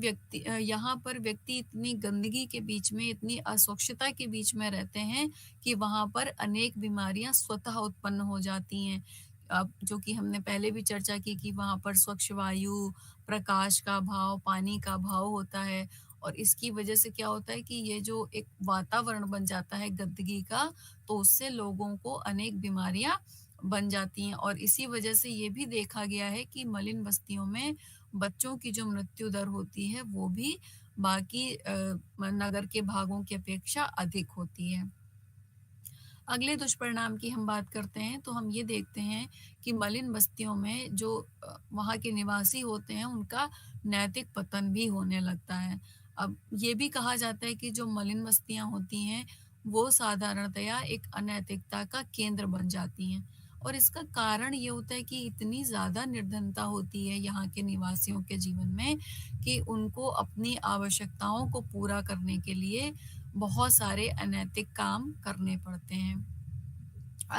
[SPEAKER 1] यहाँ पर व्यक्ति इतनी गंदगी के बीच में, इतनी अस्वच्छता के बीच में रहते हैं कि वहाँ पर अनेक बीमारियाँ स्वतः उत्पन्न हो जाती हैं। अब जो कि हमने पहले भी चर्चा की कि वहाँ पर स्वच्छ वायु, प्रकाश का अभाव, पानी का अभाव होता है और इसकी वजह से क्या होता है कि ये जो एक वातावरण बन जाता है गंदगी का, तो उससे लोगों को अनेक बीमारियाँ बन जाती हैं और इसी वजह से ये भी देखा गया है कि मलिन बस्तियों में बच्चों की जो मृत्यु दर होती है, वो भी बाकी नगर के भागों की अपेक्षा अधिक होती है। अगले दुष्परिणाम की हम बात करते हैं तो हम ये देखते हैं कि मलिन बस्तियों में जो वहाँ के निवासी होते हैं उनका नैतिक पतन भी होने लगता है। अब ये भी कहा जाता है कि जो मलिन बस्तियाँ होती हैं वो साधारणतया एक अनैतिकता का केंद्र बन जाती हैं। और इसका कारण ये होता है कि इतनी ज़्यादा निर्धनता होती है यहाँ के निवासियों के जीवन में कि उनको अपनी आवश्यकताओं को पूरा करने के लिए बहुत सारे अनैतिक काम करने पड़ते हैं।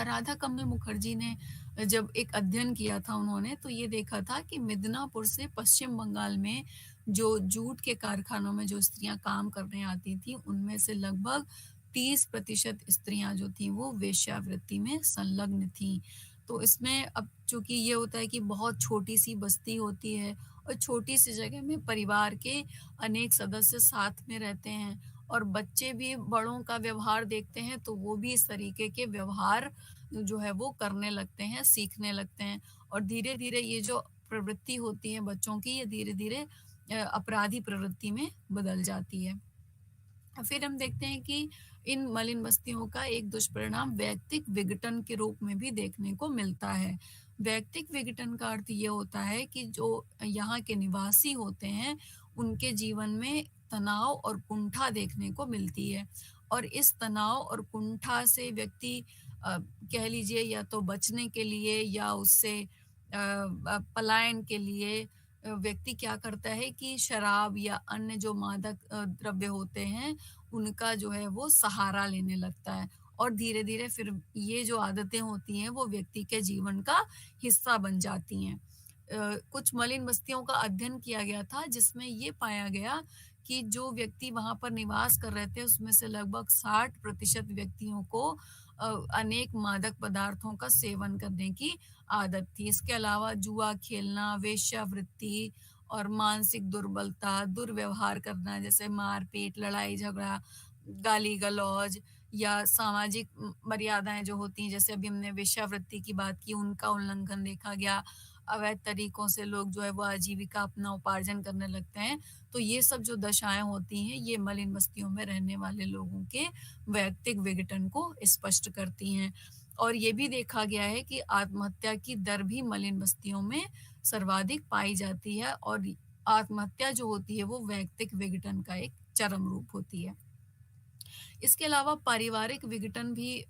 [SPEAKER 1] राधा कमल मुखर्जी ने जब एक अध्ययन किया था उन्होंने, तो ये देखा था कि मिदनापुर से पश्चिम बंगाल में जो जूट के कारखानों में जो स्त्रियां काम करने आती थी, उनमें से लगभग 30% स्त्रियां जो थी वो वेश्यावृत्ति में संलग्न थी। तो इसमें अब चूंकि ये होता है कि बहुत छोटी सी बस्ती होती है और छोटी सी जगह में परिवार के अनेक सदस्य साथ में रहते हैं और बच्चे भी बड़ों का व्यवहार देखते हैं, तो वो भी इस तरीके के व्यवहार जो है वो करने लगते हैं, सीखने लगते हैं और धीरे-धीरे ये जो प्रवृत्ति होती है बच्चों की, ये धीरे-धीरे अपराधी प्रवृत्ति में बदल जाती है। फिर हम देखते हैं कि इन मलिन बस्तियों का एक दुष्परिणाम वैयक्तिक विघटन के रूप में भी देखने को मिलता है। वैयक्तिक विघटन का अर्थ ये होता है कि जो यहाँ के निवासी होते हैं, उनके जीवन में तनाव और कुंठा देखने को मिलती है और इस तनाव और कुंठा से व्यक्ति कह लीजिए या तो बचने के लिए या उससे पलायन के लिए व्यक्ति क्या करता है कि शराब या अन्य जो मादक द्रव्य होते हैं, उनका जो है वो सहारा लेने लगता है और धीरे-धीरे फिर ये जो आदतें होती हैं, वो व्यक्ति के जीवन का हिस्सा बन जाती हैं। कुछ मलिन बस्तियों का अध्ययन किया गया था, जिसमें ये पाया गया कि जो व्यक्ति वहाँ पर निवास कर रहे थे, उसमें से लगभग 60% व्यक्तियों को अनेक मादक पदार्थों का सेवन करने की आदत थी। इसके अलावा जुआ खेलना, वेश्यावृत्ति और मानसिक दुर्बलता, दुर्व्यवहार करना जैसे मार-पीट, लड़ाई-झगड़ा, गाली-गलौज या सामाजिक मर्यादाएँ जो होती हैं, जैसे अभी हमने वेश्यावृत्ति की बात की, उनका उल्लंघन देखा गया। अवैध तरीकों से लोग जो है वो आजीविका अपना उपार्जन करने लगते हैं। तो ये सब जो दशाएँ होती हैं, ये मलिन बस्तियों में रहने वाले लोगों के वैयक्तिक विघटन को स्पष्ट करती हैं। और ये भी देखा गया है कि आत्महत्या की दर भी मलिन बस्तियों में सर्वाधिक पाई जाती है और आत्महत्या जो होती है वो वैयक्तिक विघटन का एक चरम रूप होती है। इसके अलावा पारिवारिक विघटन भी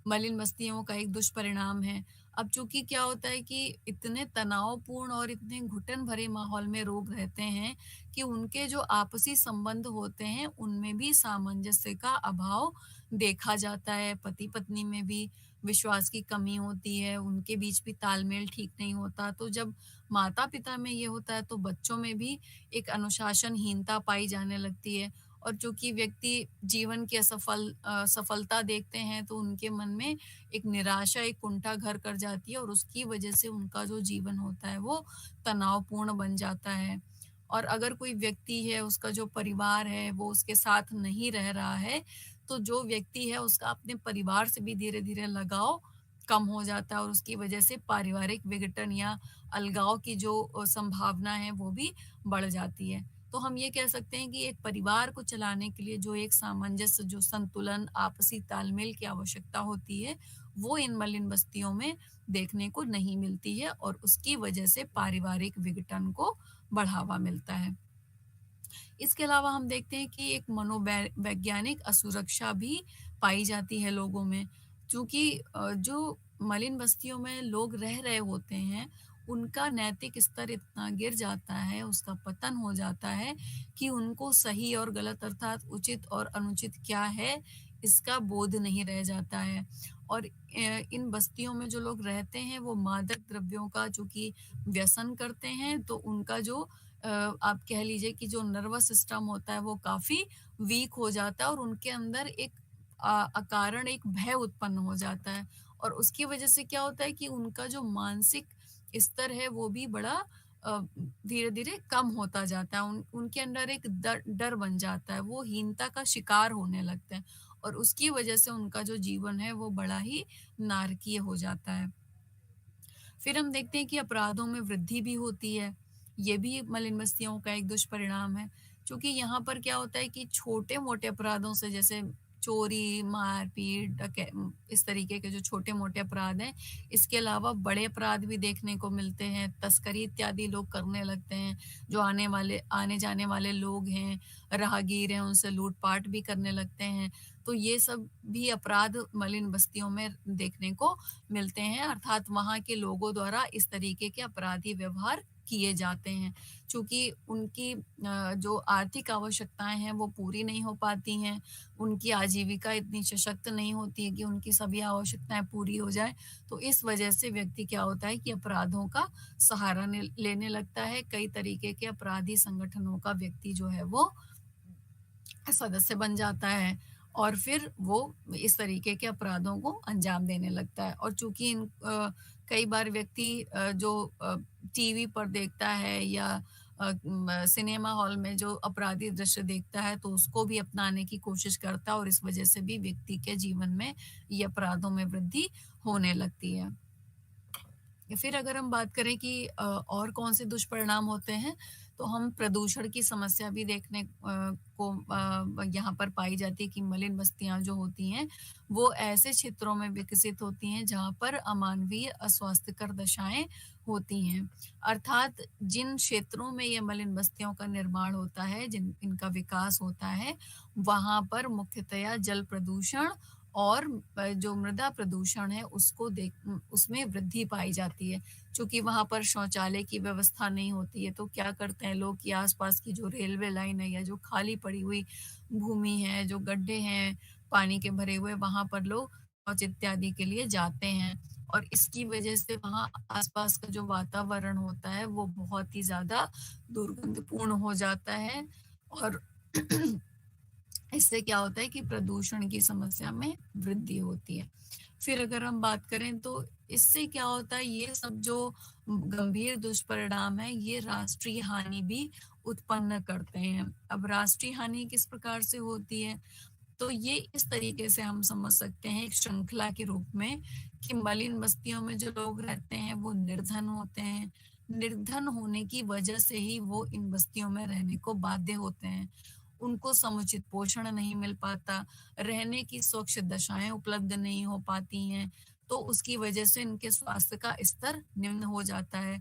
[SPEAKER 1] मलिन बस्तियों का एक दुष्परिणाम है। अब चूँकि क्या होता है कि इतने तनावपूर्ण और इतने घुटन भरे माहौल में लोग रहते हैं कि उनके जो आपसी संबंध होते हैं, उनमें भी सामंजस्य का अभाव देखा जाता है। पति-पत्नी में भी विश्वास की कमी होती है, उनके बीच भी तालमेल ठीक नहीं होता। तो जब माता-पिता में ये होता है, तो बच्चों में भी एक अनुशासनहीनता पाई जाने लगती है। और चूँकि व्यक्ति जीवन की सफलता देखते हैं, तो उनके मन में एक निराशा, एक कुंठा घर कर जाती है और उसकी वजह से उनका जो जीवन होता है, वो तनावपूर्ण बन जाता है। और अगर कोई व्यक्ति है, उसका जो परिवार है, वो उसके साथ नहीं रह रहा है, तो जो व्यक्ति है, उसका अपने परिवार से भी धीरे-धीरे लगाव कम हो जाता है और उसकी वजह से पारिवारिक विघटन या अलगाव की जो संभावना है, वो भी बढ़ जाती है। तो हम ये कह सकते हैं कि एक परिवार को चलाने के लिए जो एक सामंजस्य, जो संतुलन, आपसी तालमेल की आवश्यकता होती है, वो इन मलिन बस्तियों में देखने को नहीं मिलती है और उसकी वजह से पारिवारिक विघटन को बढ़ावा मिलता है। इसके अलावा हम देखते हैं कि एक वैज्ञानिक असुरक्षा भी पाई जाती है लोगों में। चूँकि जो मलिन बस्तियों में लोग रह रहे होते हैं, उनका नैतिक स्तर इतना गिर जाता है, उसका पतन हो जाता है कि उनको सही और गलत अर्थात उचित और अनुचित क्या है, इसका बोध नहीं रह जाता है। और इन बस्तियों में जो लोग रहते हैं, वो मादक द्रव्यों का चूँकि व्यसन करते हैं, तो उनका जो आप कह लीजिए कि जो नर्वस सिस्टम होता है वो काफ़ी वीक हो जाता है और उनके अंदर एक अकारण एक भय उत्पन्न हो जाता है और उसकी वजह से क्या होता है कि उनका जो मानसिक स्तर है वो भी बड़ा धीरे-धीरे कम होता जाता है। उनके अंदर एक डर डर बन जाता है, वो हीनता का शिकार होने लगते हैं और उसकी वजह से उनका जो जीवन है वो बड़ा ही नारकीय हो जाता है। फिर हम देखते हैं कि अपराधों में वृद्धि भी होती है। ये भी मलिन बस्तियों का एक दुष्परिणाम है। चूँकि यहाँ पर क्या होता है कि छोटे-मोटे अपराधों से जैसे चोरी, मार-पीट, इस तरीके के जो छोटे-मोटे अपराध हैं, इसके अलावा बड़े अपराध भी देखने को मिलते हैं, तस्करी इत्यादि लोग करने लगते हैं, जो आने-जाने वाले लोग हैं, राहगीर हैं, उनसे लूट-पाट भी करने लगते हैं। तो ये सब भी अपराध मलिन बस्तियों में देखने को मिलते हैं, अर्थात वहाँ के लोगों द्वारा इस तरीके के अपराधी व्यवहार किए जाते हैं। चूँकि उनकी जो आर्थिक आवश्यकताएँ हैं वो पूरी नहीं हो पाती हैं, उनकी आजीविका इतनी सशक्त नहीं होती है कि उनकी सभी आवश्यकताएँ पूरी हो जाएँ, तो इस वजह से व्यक्ति क्या होता है कि अपराधों का सहारा ने लेने लगता है। कई तरीके के अपराधी संगठनों का व्यक्ति जो है वो सदस्य बन जाता है और फिर वो इस तरीके के अपराधों को अंजाम देने लगता है। और चूँकि कई बार व्यक्ति जो टीवी पर देखता है या सिनेमा हॉल में जो अपराधी दृश्य देखता है तो उसको भी अपनाने की कोशिश करता है और इस वजह से भी व्यक्ति के जीवन में ये अपराधों में वृद्धि होने लगती है। फिर अगर हम बात करें कि और कौन से दुष्परिणाम होते हैं, तो हम प्रदूषण की समस्या भी देखने को यहाँ पर पाई जाती है कि मलिन बस्तियाँ जो होती हैं, वो ऐसे क्षेत्रों में विकसित होती हैं जहाँ पर अमानवीय अस्वास्थ्यकर दशाएँ होती हैं। अर्थात जिन क्षेत्रों में ये मलिन बस्तियों का निर्माण होता है, इनका विकास होता है, वहाँ पर मुख्यतया जल प्रदूषण और जो मृदा प्रदूषण है उसमें वृद्धि पाई जाती है। चूँकि वहाँ पर शौचालय की व्यवस्था नहीं होती है, तो क्या करते हैं लोग कि आस-पास की जो रेलवे लाइन है या जो खाली पड़ी हुई भूमि है, जो गड्ढे हैं पानी के भरे हुए, वहाँ पर लोग शौच इत्यादि के लिए जाते हैं। और इसकी वजह से वहाँ आस-पास का जो वातावरण होता है, वो बहुत ही ज़्यादा दुर्गंधपूर्ण हो जाता है और इससे क्या होता है कि प्रदूषण की समस्या में वृद्धि होती है। फिर अगर हम बात करें तो इससे क्या होता है, ये सब जो गंभीर दुष्परिणाम है ये राष्ट्रीय हानि भी उत्पन्न करते हैं। अब राष्ट्रीय हानि किस प्रकार से होती है? तो ये इस तरीके से हम समझ सकते हैं एक श्रृंखला के रूप में कि मलिन बस्तियों में जो लोग रहते हैं वो निर्धन होते हैं। निर्धन होने की वजह से ही वो इन बस्तियों में रहने को बाध्य होते हैं। उनको समुचित पोषण नहीं मिल पाता, रहने की स्वच्छ दशाएँ उपलब्ध नहीं हो पाती हैं, तो उसकी वजह से इनके स्वास्थ्य का स्तर निम्न हो जाता है।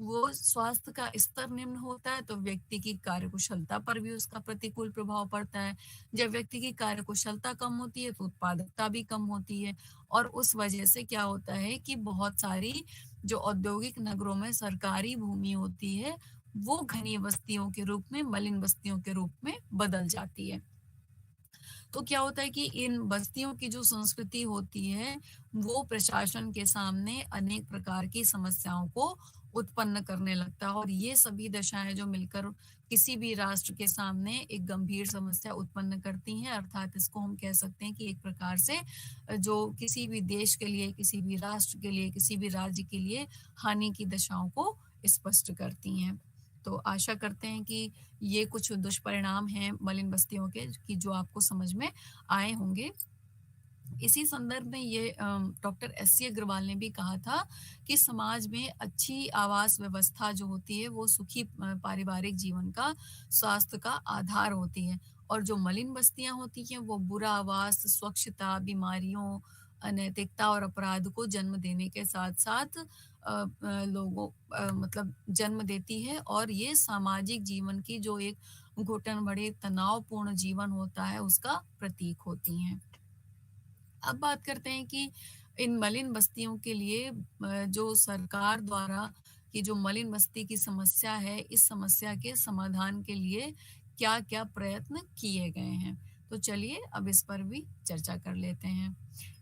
[SPEAKER 1] वो स्वास्थ्य का स्तर निम्न होता है तो व्यक्ति की कार्यकुशलता पर भी उसका प्रतिकूल प्रभाव पड़ता है। जब व्यक्ति की कार्यकुशलता कम होती है तो उत्पादकता भी कम होती है और उस वजह से क्या होता है कि बहुत सारी जो औद्योगिक नगरों में सरकारी भूमि होती है, वो घनी बस्तियों के रूप में, मलिन बस्तियों के रूप में बदल जाती है। तो क्या होता है कि इन बस्तियों की जो संस्कृति होती है, वो प्रशासन के सामने अनेक प्रकार की समस्याओं को उत्पन्न करने लगता है और ये सभी दशाएँ जो मिलकर किसी भी राष्ट्र के सामने एक गंभीर समस्या उत्पन्न करती हैं। अर्थात इसको हम कह सकते हैं कि एक प्रकार से जो किसी भी देश के लिए, किसी भी राष्ट्र के लिए, किसी भी राज्य के लिए हानि की दशाओं को स्पष्ट करती हैं। तो आशा करते हैं कि ये कुछ दुष्परिणाम हैं मलिन बस्तियों के कि जो आपको समझ में आए होंगे। इसी संदर्भ में ये डॉक्टर एस.सी. अग्रवाल ने भी कहा था कि समाज में अच्छी आवास व्यवस्था जो होती है वो सुखी पारिवारिक जीवन का स्वास्थ्य का आधार होती है और जो मलिन बस्तियां होती हैं वो बुरा आवास, स्वच्छता, बीमारियों, अनैतिकता और अपराध को जन्म देने के साथ-साथ मतलब जन्म देती है और ये सामाजिक जीवन की जो एक घुटन भरे तनावपूर्ण जीवन होता है उसका प्रतीक होती हैं। अब बात करते हैं कि इन मलिन बस्तियों के लिए जो सरकार द्वारा की जो मलिन बस्ती की समस्या है, इस समस्या के समाधान के लिए क्या-क्या प्रयत्न किए गए हैं। तो चलिए अब इस पर भी चर्चा कर लेते हैं।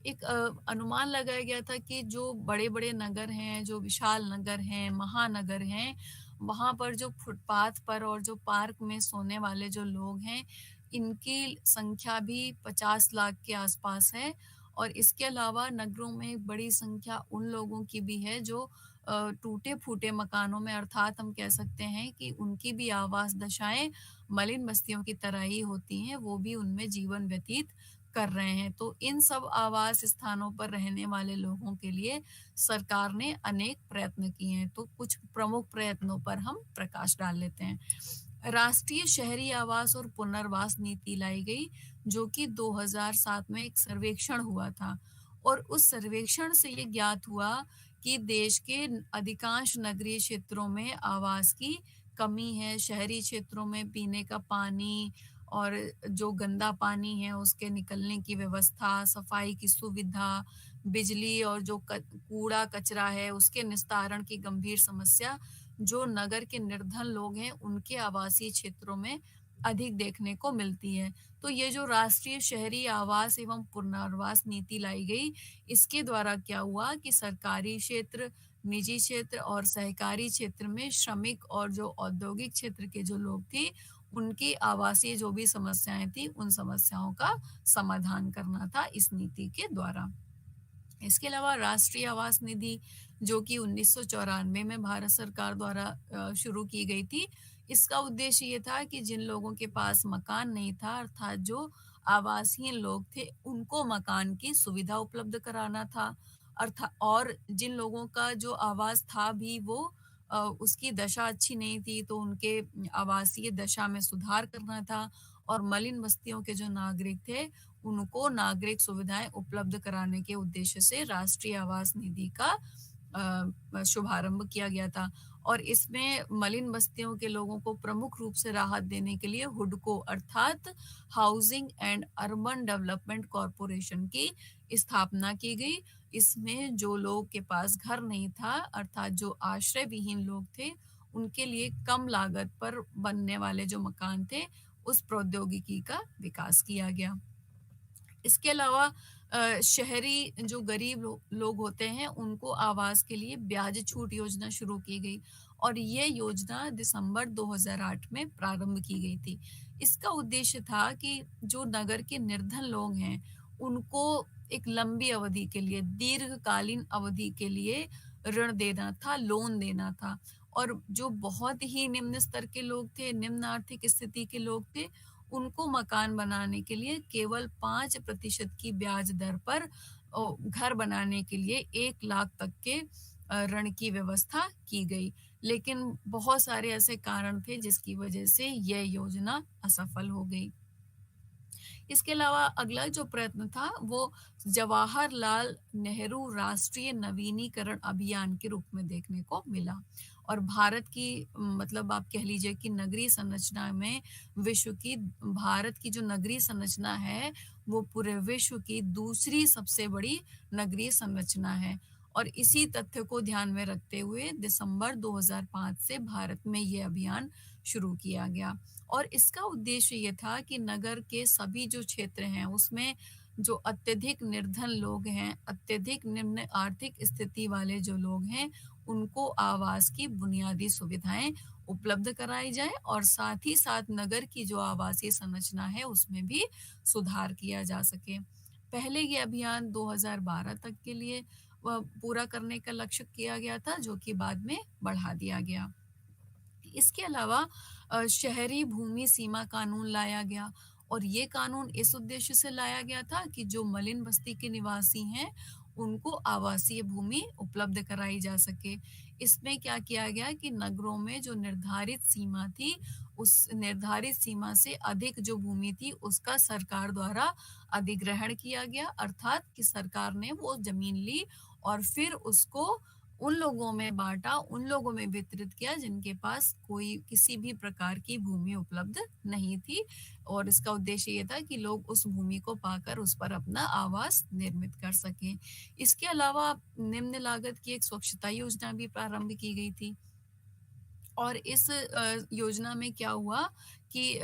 [SPEAKER 1] एक अनुमान लगाया गया था कि जो बड़े-बड़े नगर हैं, जो विशाल नगर हैं, महानगर हैं, वहाँ पर जो फुटपाथ पर और जो पार्क में सोने वाले जो लोग हैं, इनकी संख्या भी 50 लाख के आसपास है और इसके अलावा नगरों में एक बड़ी संख्या उन लोगों की भी है जो टूटे-फूटे मकानों में अर्थात हम कह सकते हैं कि उनकी भी आवास दशाएँ मलिन बस्तियों की तरह ही होती हैं, वो भी उनमें जीवन व्यतीत कर रहे हैं। तो इन सब आवास स्थानों पर रहने वाले लोगों के लिए सरकार ने अनेक प्रयत्न किए हैं, तो कुछ प्रमुख प्रयत्नों पर हम प्रकाश डाल लेते हैं। राष्ट्रीय शहरी आवास और पुनर्वास नीति लाई गई, जो कि 2007 में एक सर्वेक्षण हुआ था। और उस सर्वेक्षण से ये ज्ञात हुआ कि देश के अधिकांश नगरीय क्षेत्रों में आवास की कमी है। शहरी क्षेत्रों में पीने का पानी और जो गंदा पानी है उसके निकलने की व्यवस्था, सफाई की सुविधा, बिजली और जो कूड़ा कचरा है उसके निस्तारण की गंभीर समस्या जो नगर के निर्धन लोग हैं उनके आवासीय क्षेत्रों में अधिक देखने को मिलती है। तो ये जो राष्ट्रीय शहरी आवास एवं पुनर्वास नीति लाई गई, इसके द्वारा क्या हुआ कि सरकारी क्षेत्र, निजी क्षेत्र और सहकारी क्षेत्र में श्रमिक और जो औद्योगिक क्षेत्र के जो लोग थे, उनकी आवासीय जो भी समस्याएं थी, उन समस्याओं का समाधान करना था इस नीति के द्वारा। इसके अलावा राष्ट्रीय आवास निधि, जो कि 1994 में भारत सरकार द्वारा शुरू की गई थी, इसका उद्देश्य ये था कि जिन लोगों के पास मकान नहीं था, अर्थात जो आवासहीन लोग थे, उनको मकान की सुविधा उपलब्ध कराना था। अर्थात और जिन लोगों का जो आवास था भी वो उसकी दशा अच्छी नहीं थी, तो उनके आवासीय दशा में सुधार करना था। और मलिन बस्तियों के जो नागरिक थे, उनको नागरिक सुविधाएं उपलब्ध कराने के उद्देश्य से राष्ट्रीय आवास निधि का शुभारंभ किया गया था। और इसमें मलिन बस्तियों के लोगों को प्रमुख रूप से राहत देने के लिए हुडको अर्थात housing and urban development corporation की स्थापना की गई। इसमें जो लोग के पास घर नहीं था, अर्थात जो आश्रय विहीन लोग थे, उनके लिए कम लागत पर बनने वाले जो मकान थे, उस प्रौद्योगिकी का विकास किया गया। इसके अलावा शहरी जो गरीब लोग होते हैं, उनको आवास के लिए ब्याज छूट योजना शुरू की गई और ये योजना दिसंबर 2008 में प्रारंभ की गई थी। इसका उद्देश्य था कि जो नगर के निर्धन लोग हैं, उनको एक लंबी अवधि के लिए, दीर्घकालीन अवधि के लिए ऋण देना था, लोन देना था। और जो बहुत ही निम्न स्तर के लोग थे, निम्न आर्थिक स्थिति के लोग थे, उनको मकान बनाने के लिए केवल 5% की ब्याज दर पर घर बनाने के लिए 1 लाख तक के ऋण की व्यवस्था की गई। लेकिन बहुत सारे ऐसे कारण थे जिसकी वजह से यह योजना असफल हो गई। इसके अलावा अगला जो प्रयत्न था वो जवाहरलाल नेहरू राष्ट्रीय नवीनीकरण अभियान के रूप में देखने को मिला। और भारत की मतलब आप कह लीजिए कि नगरीय संरचना में भारत की जो नगरीय संरचना है, वो पूरे विश्व की दूसरी सबसे बड़ी नगरीय संरचना है। और इसी तथ्य को ध्यान में रखते हुए दिसंबर 2005 से भारत में ये अभियान शुरू किया गया। और इसका उद्देश्य ये था कि नगर के सभी जो क्षेत्र हैं, उसमें जो अत्यधिक निर्धन लोग हैं, अत्यधिक निम्न आर्थिक स्थिति वाले जो लोग हैं, उनको आवास की बुनियादी सुविधाएं उपलब्ध कराई जाए और साथ ही साथ नगर की जो आवासीय संरचना है, उसमें भी सुधार किया जा सके। पहले ये अभियान 2012 तक के लिए पूरा करने का लक्ष्य किया गया था, जो कि बाद में बढ़ा दिया गया। इसके अलावा शहरी भूमि सीमा कानून लाया गया और ये कानून इस उद्देश्य से लाया गया था कि जो मलिन बस्ती के निवासी हैं, उनको आवासीय भूमि उपलब्ध कराई जा सके। इसमें क्या किया गया कि नगरों में जो निर्धारित सीमा थी, उस निर्धारित सीमा से अधिक जो भूमि थी, उसका सरकार द्वारा अधिग्रहण किया गया। अर्थात कि सरकार ने वो जमीन ली और फिर उसको उन लोगों में बाँटा, उन लोगों में वितरित किया जिनके पास कोई किसी भी प्रकार की भूमि उपलब्ध नहीं थी। और इसका उद्देश्य ये था कि लोग उस भूमि को पाकर उस पर अपना आवास निर्मित कर सकें। इसके अलावा निम्न लागत की एक स्वच्छता योजना भी प्रारंभ की गई थी। और इस योजना में क्या हुआ कि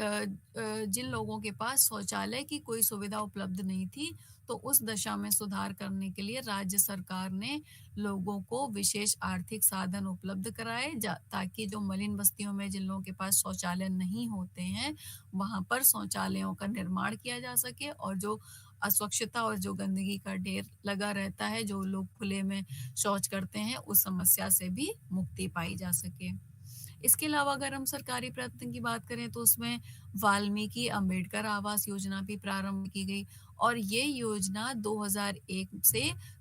[SPEAKER 1] जिन लोगों के पास शौचालय की कोई सुविधा उपलब्ध नहीं थी, तो उस दशा में सुधार करने के लिए राज्य सरकार ने लोगों को विशेष आर्थिक साधन उपलब्ध कराए ताकि जो मलिन बस्तियों में जिन लोगों के पास शौचालय नहीं होते हैं, वहाँ पर शौचालयों का निर्माण किया जा सके और जो अस्वच्छता और जो गंदगी का ढेर लगा रहता है, जो लोग खुले में शौच करते हैं, उस समस्या से भी मुक्ति पाई जा सके। इसके अलावा अगर हम सरकारी प्रयत्न की बात करें तो उसमें वाल्मीकि अंबेडकर आवास योजना भी प्रारंभ की गई और ये योजना 2001 से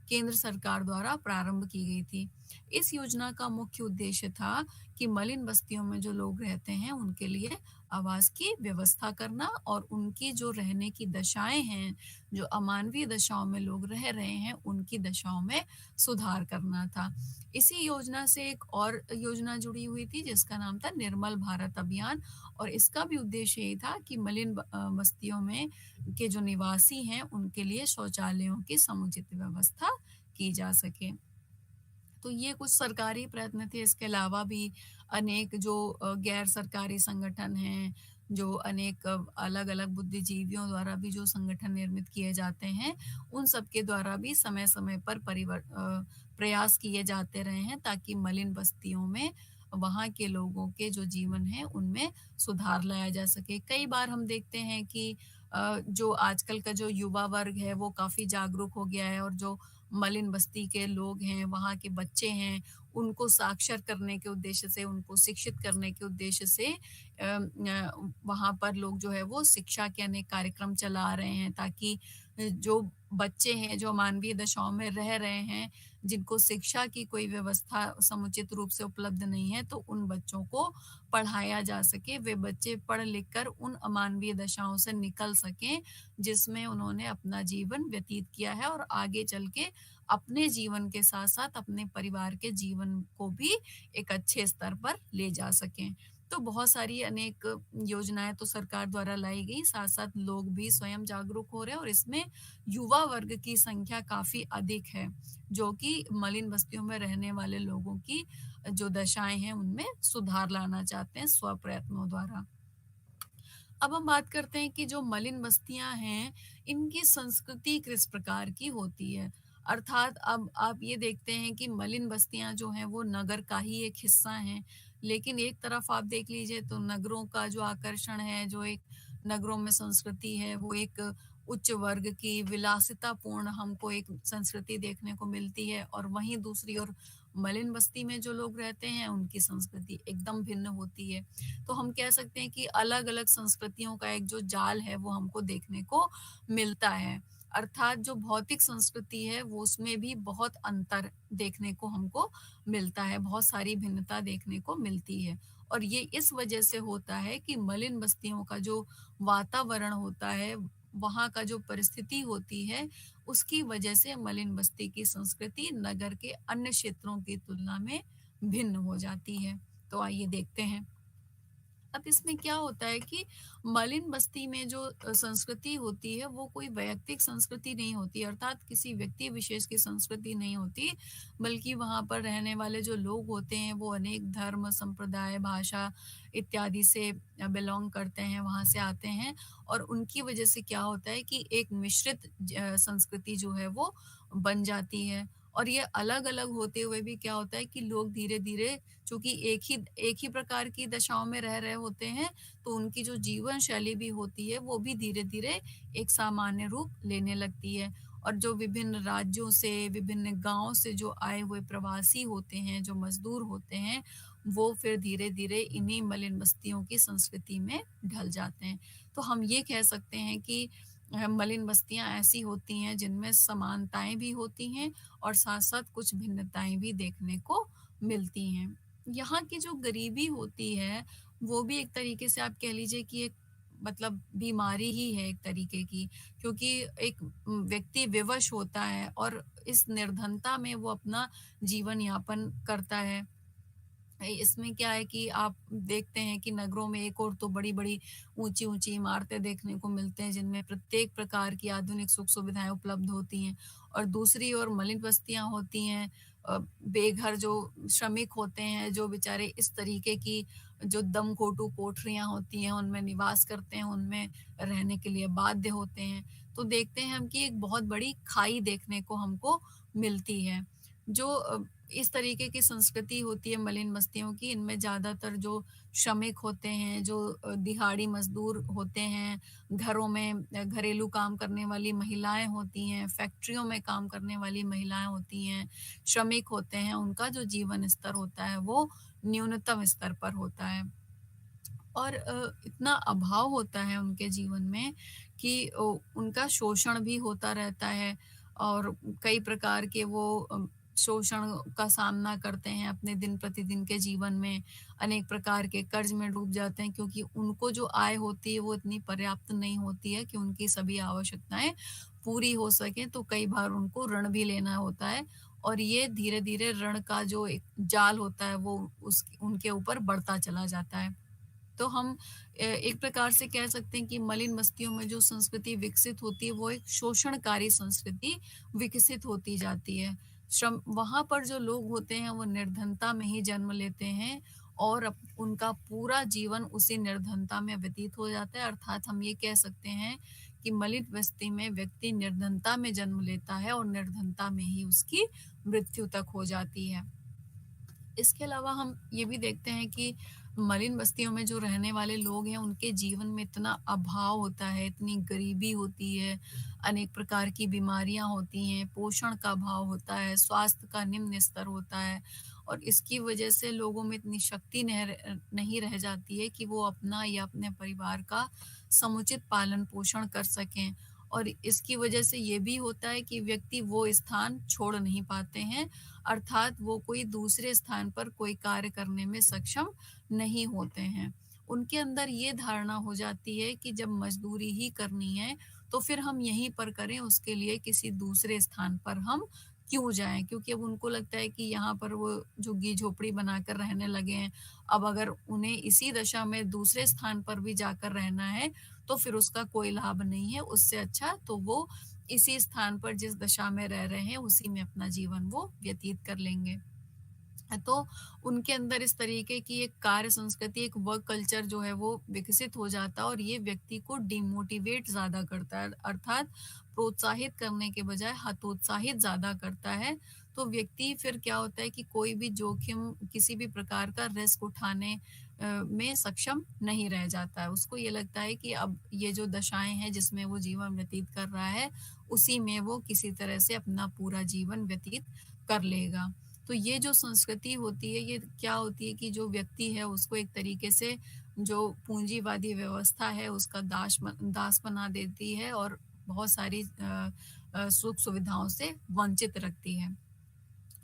[SPEAKER 1] केंद्र सरकार द्वारा प्रारंभ की गई थी। इस योजना का मुख्य उद्देश्य था कि मलिन बस्तियों में जो लोग रहते हैं उनके लिए आवास की व्यवस्था करना और उनकी जो रहने की दशाएँ हैं, जो अमानवीय दशाओं में लोग रह रहे हैं, उनकी दशाओं में सुधार करना था। इसी योजना से एक और योजना जुड़ी हुई थी जिसका नाम था निर्मल भारत अभियान और इसका भी उद्देश्य यही था कि मलिन बस्तियों में के जो निवासी हैं, उनके लिए शौचालयों की समुचित व्यवस्था की जा सके। तो ये कुछ सरकारी प्रयत्न थे, इसके अलावा भी अनेक जो गैर सरकारी संगठन हैं, जो अनेक अलग-अलग बुद्धिजीवियों द्वारा भी जो संगठन निर्मित किए जाते हैं, उन सब के द्वारा भी समय-समय पर प्रयास किए जाते रहे हैं ताकि मलिन बस्तियों में वहाँ के लोगों के जो जीवन है, उनमें सुधार लाया जा सके। कई बार हम देखते हैं कि जो आजकल का जो युवा वर्ग है, वो काफ़ी जागरूक हो गया है और जो मलिन बस्ती के लोग हैं, वहाँ के बच्चे हैं, उनको साक्षर करने के उद्देश्य से, उनको शिक्षित करने के उद्देश्य से वहाँ पर लोग जो है वो शिक्षा के अनेक कार्यक्रम चला रहे हैं ताकि जो बच्चे हैं, जो मानवीय दशाओं में रह रहे हैं, जिनको शिक्षा की कोई व्यवस्था समुचित रूप से उपलब्ध नहीं है, तो उन बच्चों को पढ़ाया जा सके। वे बच्चे पढ़ लिख कर उन अमानवीय दशाओं से निकल सकें, जिसमें उन्होंने अपना जीवन व्यतीत किया है और आगे चल के अपने जीवन के साथ-साथ अपने परिवार के जीवन को भी एक अच्छे स्तर पर ले जा सकें। तो बहुत सारी अनेक योजनाएँ तो सरकार द्वारा लाई गई, साथ-साथ लोग भी स्वयं जागरूक हो रहे हैं और इसमें युवा वर्ग की संख्या काफ़ी अधिक है, जो कि मलिन बस्तियों में रहने वाले लोगों की जो दशाएँ हैं, उनमें सुधार लाना चाहते हैं स्वप्रयत्नों द्वारा। अब हम बात करते हैं कि जो मलिन बस्तियाँ हैं, इनकी संस्कृति किस प्रकार की होती है? अर्थात अब आप ये देखते हैं कि मलिन बस्तियाँ जो हैं वो नगर का ही एक हिस्सा हैं, लेकिन एक तरफ आप देख लीजिए तो नगरों का जो आकर्षण है, जो एक नगरों में संस्कृति है, वो एक उच्च वर्ग की विलासितापूर्ण हमको एक संस्कृति देखने को मिलती है और वहीं दूसरी ओर मलिन बस्ती में जो लोग रहते हैं, उनकी संस्कृति एकदम भिन्न होती है। तो हम कह सकते हैं कि अलग-अलग संस्कृतियों का एक जो जाल है वो हमको देखने को मिलता है। अर्थात जो भौतिक संस्कृति है वो उसमें भी बहुत अंतर देखने को हमको मिलता है, बहुत सारी भिन्नता देखने को मिलती है। और ये इस वजह से होता है कि मलिन बस्तियों का जो वातावरण होता है, वहाँ का जो परिस्थिति होती है, उसकी वजह से मलिन बस्ती की संस्कृति नगर के अन्य क्षेत्रों की तुलना में भिन्न हो जाती है। तो आइए देखते हैं। अब इसमें क्या होता है कि मलिन बस्ती में जो संस्कृति होती है वो कोई वैयक्तिक संस्कृति नहीं होती अर्थात किसी व्यक्ति विशेष की संस्कृति नहीं होती बल्कि वहाँ पर रहने वाले जो लोग होते हैं वो अनेक धर्म संप्रदाय भाषा इत्यादि से बिलोंग करते हैं वहाँ से आते हैं और उनकी वजह से क्या होता है कि एक मिश्रित संस्कृति जो है वो बन जाती है और ये अलग-अलग होते हुए भी क्या होता है कि लोग धीरे-धीरे चूँकि एक ही प्रकार की दशाओं में रह रहे होते हैं, तो उनकी जो जीवन शैली भी होती है, वो भी धीरे-धीरे एक सामान्य रूप लेने लगती है। और जो विभिन्न राज्यों से, विभिन्न गाँव से जो आए हुए प्रवासी होते हैं, जो मज़दूर होते हैं, वो फिर धीरे-धीरे इन्हीं मलिन बस्तियों की संस्कृति में ढल जाते हैं। तो हम ये कह सकते हैं कि मलिन बस्तियाँ ऐसी होती हैं जिनमें समानताएँ भी होती हैं और साथ-साथ कुछ भिन्नताएँ भी देखने को मिलती हैं। यहाँ की जो गरीबी होती है, वो भी एक तरीके से आप कह लीजिए कि एक मतलब बीमारी ही है एक तरीके की, क्योंकि एक व्यक्ति विवश होता है और इस निर्धनता में वो अपना जीवन यापन करता है। इसमें क्या है कि आप देखते हैं कि नगरों में एक और तो बड़ी-बड़ी, ऊँची-ऊँची इमारतें देखने को मिलते हैं, जिनमें प्रत्येक प्रकार की आधुनिक सुख-सुविधाएँ उपलब्ध होती हैं और दूसरी ओर मलिन बस्तियाँ होती हैं बेघर जो श्रमिक होते हैं, जो बेचारे इस तरीके की जो दम-घोंटू कोठरियाँ होती हैं, उनमें निवास करते हैं, उनमें रहने के लिए बाध्य होते हैं। तो देखते हैं हम कि एक बहुत बड़ी खाई देखने को हमको मिलती है। जो इस तरीके की संस्कृति होती है मलिन बस्तियों की, इनमें ज़्यादातर जो श्रमिक होते हैं, जो दिहाड़ी मज़दूर होते हैं, घरों में घरेलू काम करने वाली महिलाएँ होती हैं, फैक्ट्रियों में काम करने वाली महिलाएँ होती हैं, श्रमिक होते हैं, उनका जो जीवन स्तर होता है, वो न्यूनतम स्तर पर होता है। और इतना अभाव होता है उनके जीवन में कि उनका शोषण भी होता रहता है और कई प्रकार के वो शोषण का सामना करते हैं अपने दिन प्रतिदिन के जीवन में, अनेक प्रकार के कर्ज में डूब जाते हैं क्योंकि उनको जो आय होती है वो इतनी पर्याप्त नहीं होती है कि उनकी सभी आवश्यकताएँ पूरी हो सकें, तो कई बार उनको ऋण भी लेना होता है और ये धीरे-धीरे ऋण का जो एक जाल होता है वो उस उनके ऊपर बढ़ता चला जाता है। तो हम एक प्रकार से कह सकते हैं कि मलिन बस्तियों में जो संस्कृति विकसित होती है वो एक शोषणकारी संस्कृति विकसित होती जाती है। श्रम वहाँ पर जो लोग होते हैं वो निर्धनता में ही जन्म लेते हैं और उनका पूरा जीवन उसी निर्धनता में व्यतीत हो जाता है। अर्थात हम ये कह सकते हैं कि मलिन बस्ती में व्यक्ति निर्धनता में जन्म लेता है और निर्धनता में ही उसकी मृत्यु तक हो जाती है। इसके अलावा हम ये भी देखते हैं कि मलिन बस्तियों में जो रहने वाले लोग हैं, उनके जीवन में इतना अभाव होता है, इतनी गरीबी होती है, अनेक प्रकार की बीमारियाँ होती हैं, पोषण का अभाव होता है, स्वास्थ्य का निम्न स्तर होता है और इसकी वजह से लोगों में इतनी शक्ति नहीं रह जाती है कि वो अपना या अपने परिवार का समुचित पालन-पोषण कर सकें। और इसकी वजह से ये भी होता है कि व्यक्ति वो स्थान छोड़ नहीं पाते हैं, अर्थात वो कोई दूसरे स्थान पर कोई कार्य करने में सक्षम नहीं होते हैं। उनके अंदर ये धारणा हो जाती है कि जब मज़दूरी ही करनी है, तो फिर हम यहीं पर करें, उसके लिए किसी दूसरे स्थान पर हम क्यों जाएँ? क्योंकि अब उनको लगता है कि यहाँ पर वो झुग्गी-झोपड़ी बनाकर रहने लगे हैं। अब अगर उन्हें इसी दशा में दूसरे स्थान पर भी जाकर रहना है, तो फिर उसका कोई लाभ नहीं है। उससे अच्छा तो वो इसी स्थान पर जिस दशा में रह रहे हैं, उसी में अपना जीवन वो व्यतीत कर लेंगे। तो उनके अंदर इस तरीके की एक कार्य संस्कृति, एक वर्क कल्चर जो है वो विकसित हो जाता है और ये व्यक्ति को डिमोटिवेट ज़्यादा करता है, अर्थात प्रोत्साहित करने के बजाय हतोत्साहित ज़्यादा करता है। तो व्यक्ति फिर क्या होता है कि कोई भी जोखिम, किसी भी प्रकार का रिस्क उठाने में सक्षम नहीं रह जाता है। उसको ये लगता है कि अब ये जो दशाएँ हैं जिसमें वो जीवन व्यतीत कर रहा है, उसी में वो किसी तरह से अपना पूरा जीवन व्यतीत कर लेगा। तो ये जो संस्कृति होती है, ये क्या होती है कि जो व्यक्ति है उसको एक तरीके से जो पूँजीवादी व्यवस्था है उसका दास बना देती है और बहुत सारी सुख-सुविधाओं से वंचित रखती है।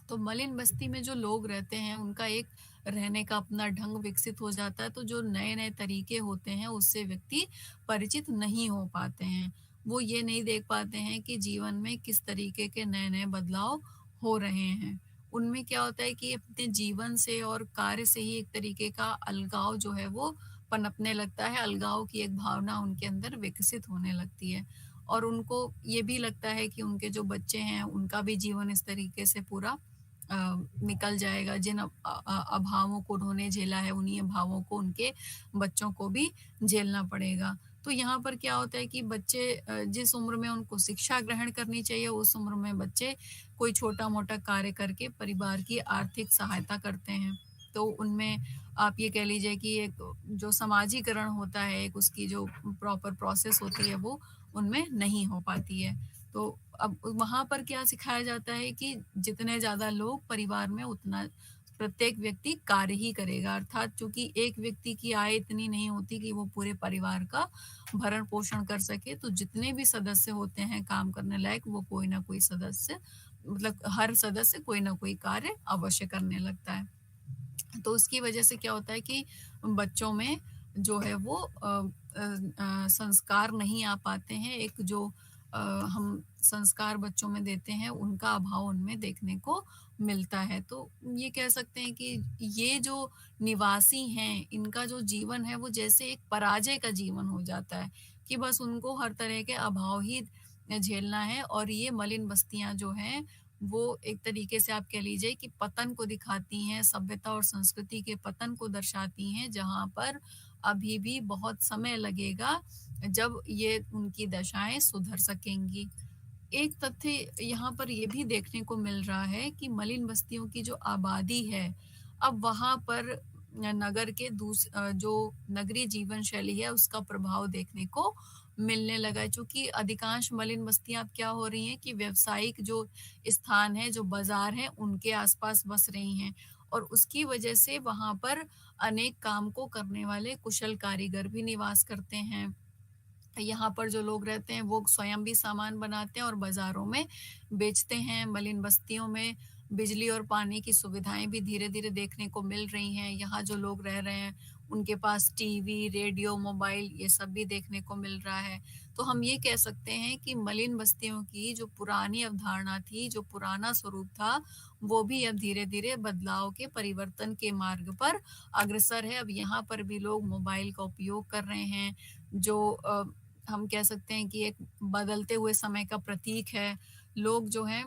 [SPEAKER 1] तो मलिन बस्ती में जो लोग रहते हैं उनका एक रहने का अपना ढंग विकसित हो जाता है, तो जो नए-नए तरीके होते हैं उससे व्यक्ति परिचित नहीं हो पाते हैं। वो ये नहीं देख पाते हैं कि जीवन में किस तरीके के नए-नए बदलाव हो रहे हैं। उनमें क्या होता है कि अपने जीवन से और कार्य से ही एक तरीके का अलगाव जो है वो पनपने लगता है, अलगाव की एक भावना उनके अंदर विकसित होने लगती है। और उनको ये भी लगता है कि उनके जो बच्चे हैं उनका भी जीवन इस तरीके से पूरा अ, निकल जाएगा। जिन अभावों को उन्होंने झेला है, उन्हीं अभावों को उनके बच्चों को भी झेलना पड़ेगा। तो यहाँ पर क्या होता है कि बच्चे जिस उम्र में उनको शिक्षा ग्रहण करनी चाहिए, उस उम्र में बच्चे कोई छोटा-मोटा कार्य करके परिवार की आर्थिक सहायता करते हैं। तो उनमें आप ये कह लीजिए कि एक जो समाजीकरण होता है, एक उसकी जो प्रॉपर प्रोसेस होती है, वो उनमें नहीं हो पाती है। तो अब वहाँ पर क्या सिखाया जाता है कि जितने ज़्यादा लोग परिवार में उतना प्रत्येक व्यक्ति कार्य ही करेगा, अर्थात चूँकि एक व्यक्ति की आय इतनी नहीं होती कि वो पूरे परिवार का भरण-पोषण कर सके, तो जितने भी सदस्य होते हैं काम करने लायक, वो कोई ना कोई सदस्य, मतलब हर सदस्य कोई ना कोई कार्य अवश्य करने लगता है। तो उसकी वजह से क्या होता है कि बच्चों में जो है वो संस्कार नहीं आ पाते हैं। एक जो अ, हम संस्कार बच्चों में देते हैं, उनका अभाव उनमें देखने को मिलता है। तो ये कह सकते हैं कि ये जो निवासी हैं, इनका जो जीवन है वो जैसे एक पराजय का जीवन हो जाता है कि बस उनको हर तरह के अभाव ही झेलना है। और ये मलिन बस्तियाँ जो हैं वो एक तरीके से आप कह लीजिए कि पतन को दिखाती हैं, सभ्यता और संस्कृति के पतन को दर्शाती हैं, जहाँ पर अभी भी बहुत समय लगेगा जब ये उनकी दशाएँ सुधर सकेंगी। एक तथ्य यहाँ पर ये भी देखने को मिल रहा है कि मलिन बस्तियों की जो आबादी है, अब वहाँ पर नगर के जो नगरीय जीवन शैली है, उसका प्रभाव देखने को मिलने लगा है। चूँकि अधिकांश मलिन बस्तियाँ अब क्या हो रही हैं कि व्यावसायिक जो स्थान है, जो बाज़ार हैं, उनके आस-पास बस रही हैं और उसकी वजह से वहाँ पर अनेक काम को करने वाले कुशल कारीगर भी निवास करते हैं। यहाँ पर जो लोग रहते हैं वो स्वयं भी सामान बनाते हैं और बाज़ारों में बेचते हैं। मलिन बस्तियों में बिजली और पानी की सुविधाएँ भी धीरे-धीरे देखने को मिल रही हैं। यहाँ जो लोग रह रहे हैं, उनके पास टीवी, रेडियो, मोबाइल ये सब भी देखने को मिल रहा है। तो हम ये कह सकते हैं कि मलिन बस्तियों की जो पुरानी अवधारणा थी, जो पुराना स्वरूप था, वो भी अब धीरे-धीरे बदलाव के परिवर्तन के मार्ग पर अग्रसर है। अब यहाँ पर भी लोग मोबाइल का उपयोग कर रहे हैं, जो हम कह सकते हैं कि एक बदलते हुए समय का प्रतीक है। लोग जो हैं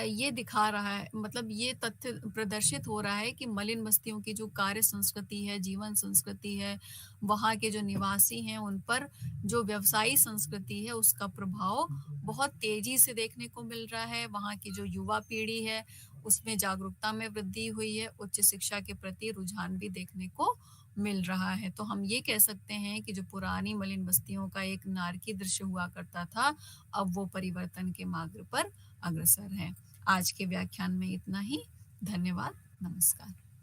[SPEAKER 1] ये दिखा रहा है, मतलब ये तथ्य प्रदर्शित हो रहा है कि मलिन बस्तियों की जो कार्य संस्कृति है, जीवन संस्कृति है, वहाँ के जो निवासी हैं उन पर जो व्यवसायी संस्कृति है उसका प्रभाव बहुत तेजी से देखने को मिल रहा है। वहाँ की जो युवा पीढ़ी है उसमें जागरूकता में वृद्धि हुई है, उच्च शिक्षा के प्रति रुझान भी देखने को मिल रहा है। तो हम ये कह सकते हैं कि जो पुरानी मलिन बस्तियों का एक नारकी दृश्य हुआ करता था, अब वो परिवर्तन के मार्ग पर अग्रसर है। आज के व्याख्यान में इतना ही। धन्यवाद। नमस्कार।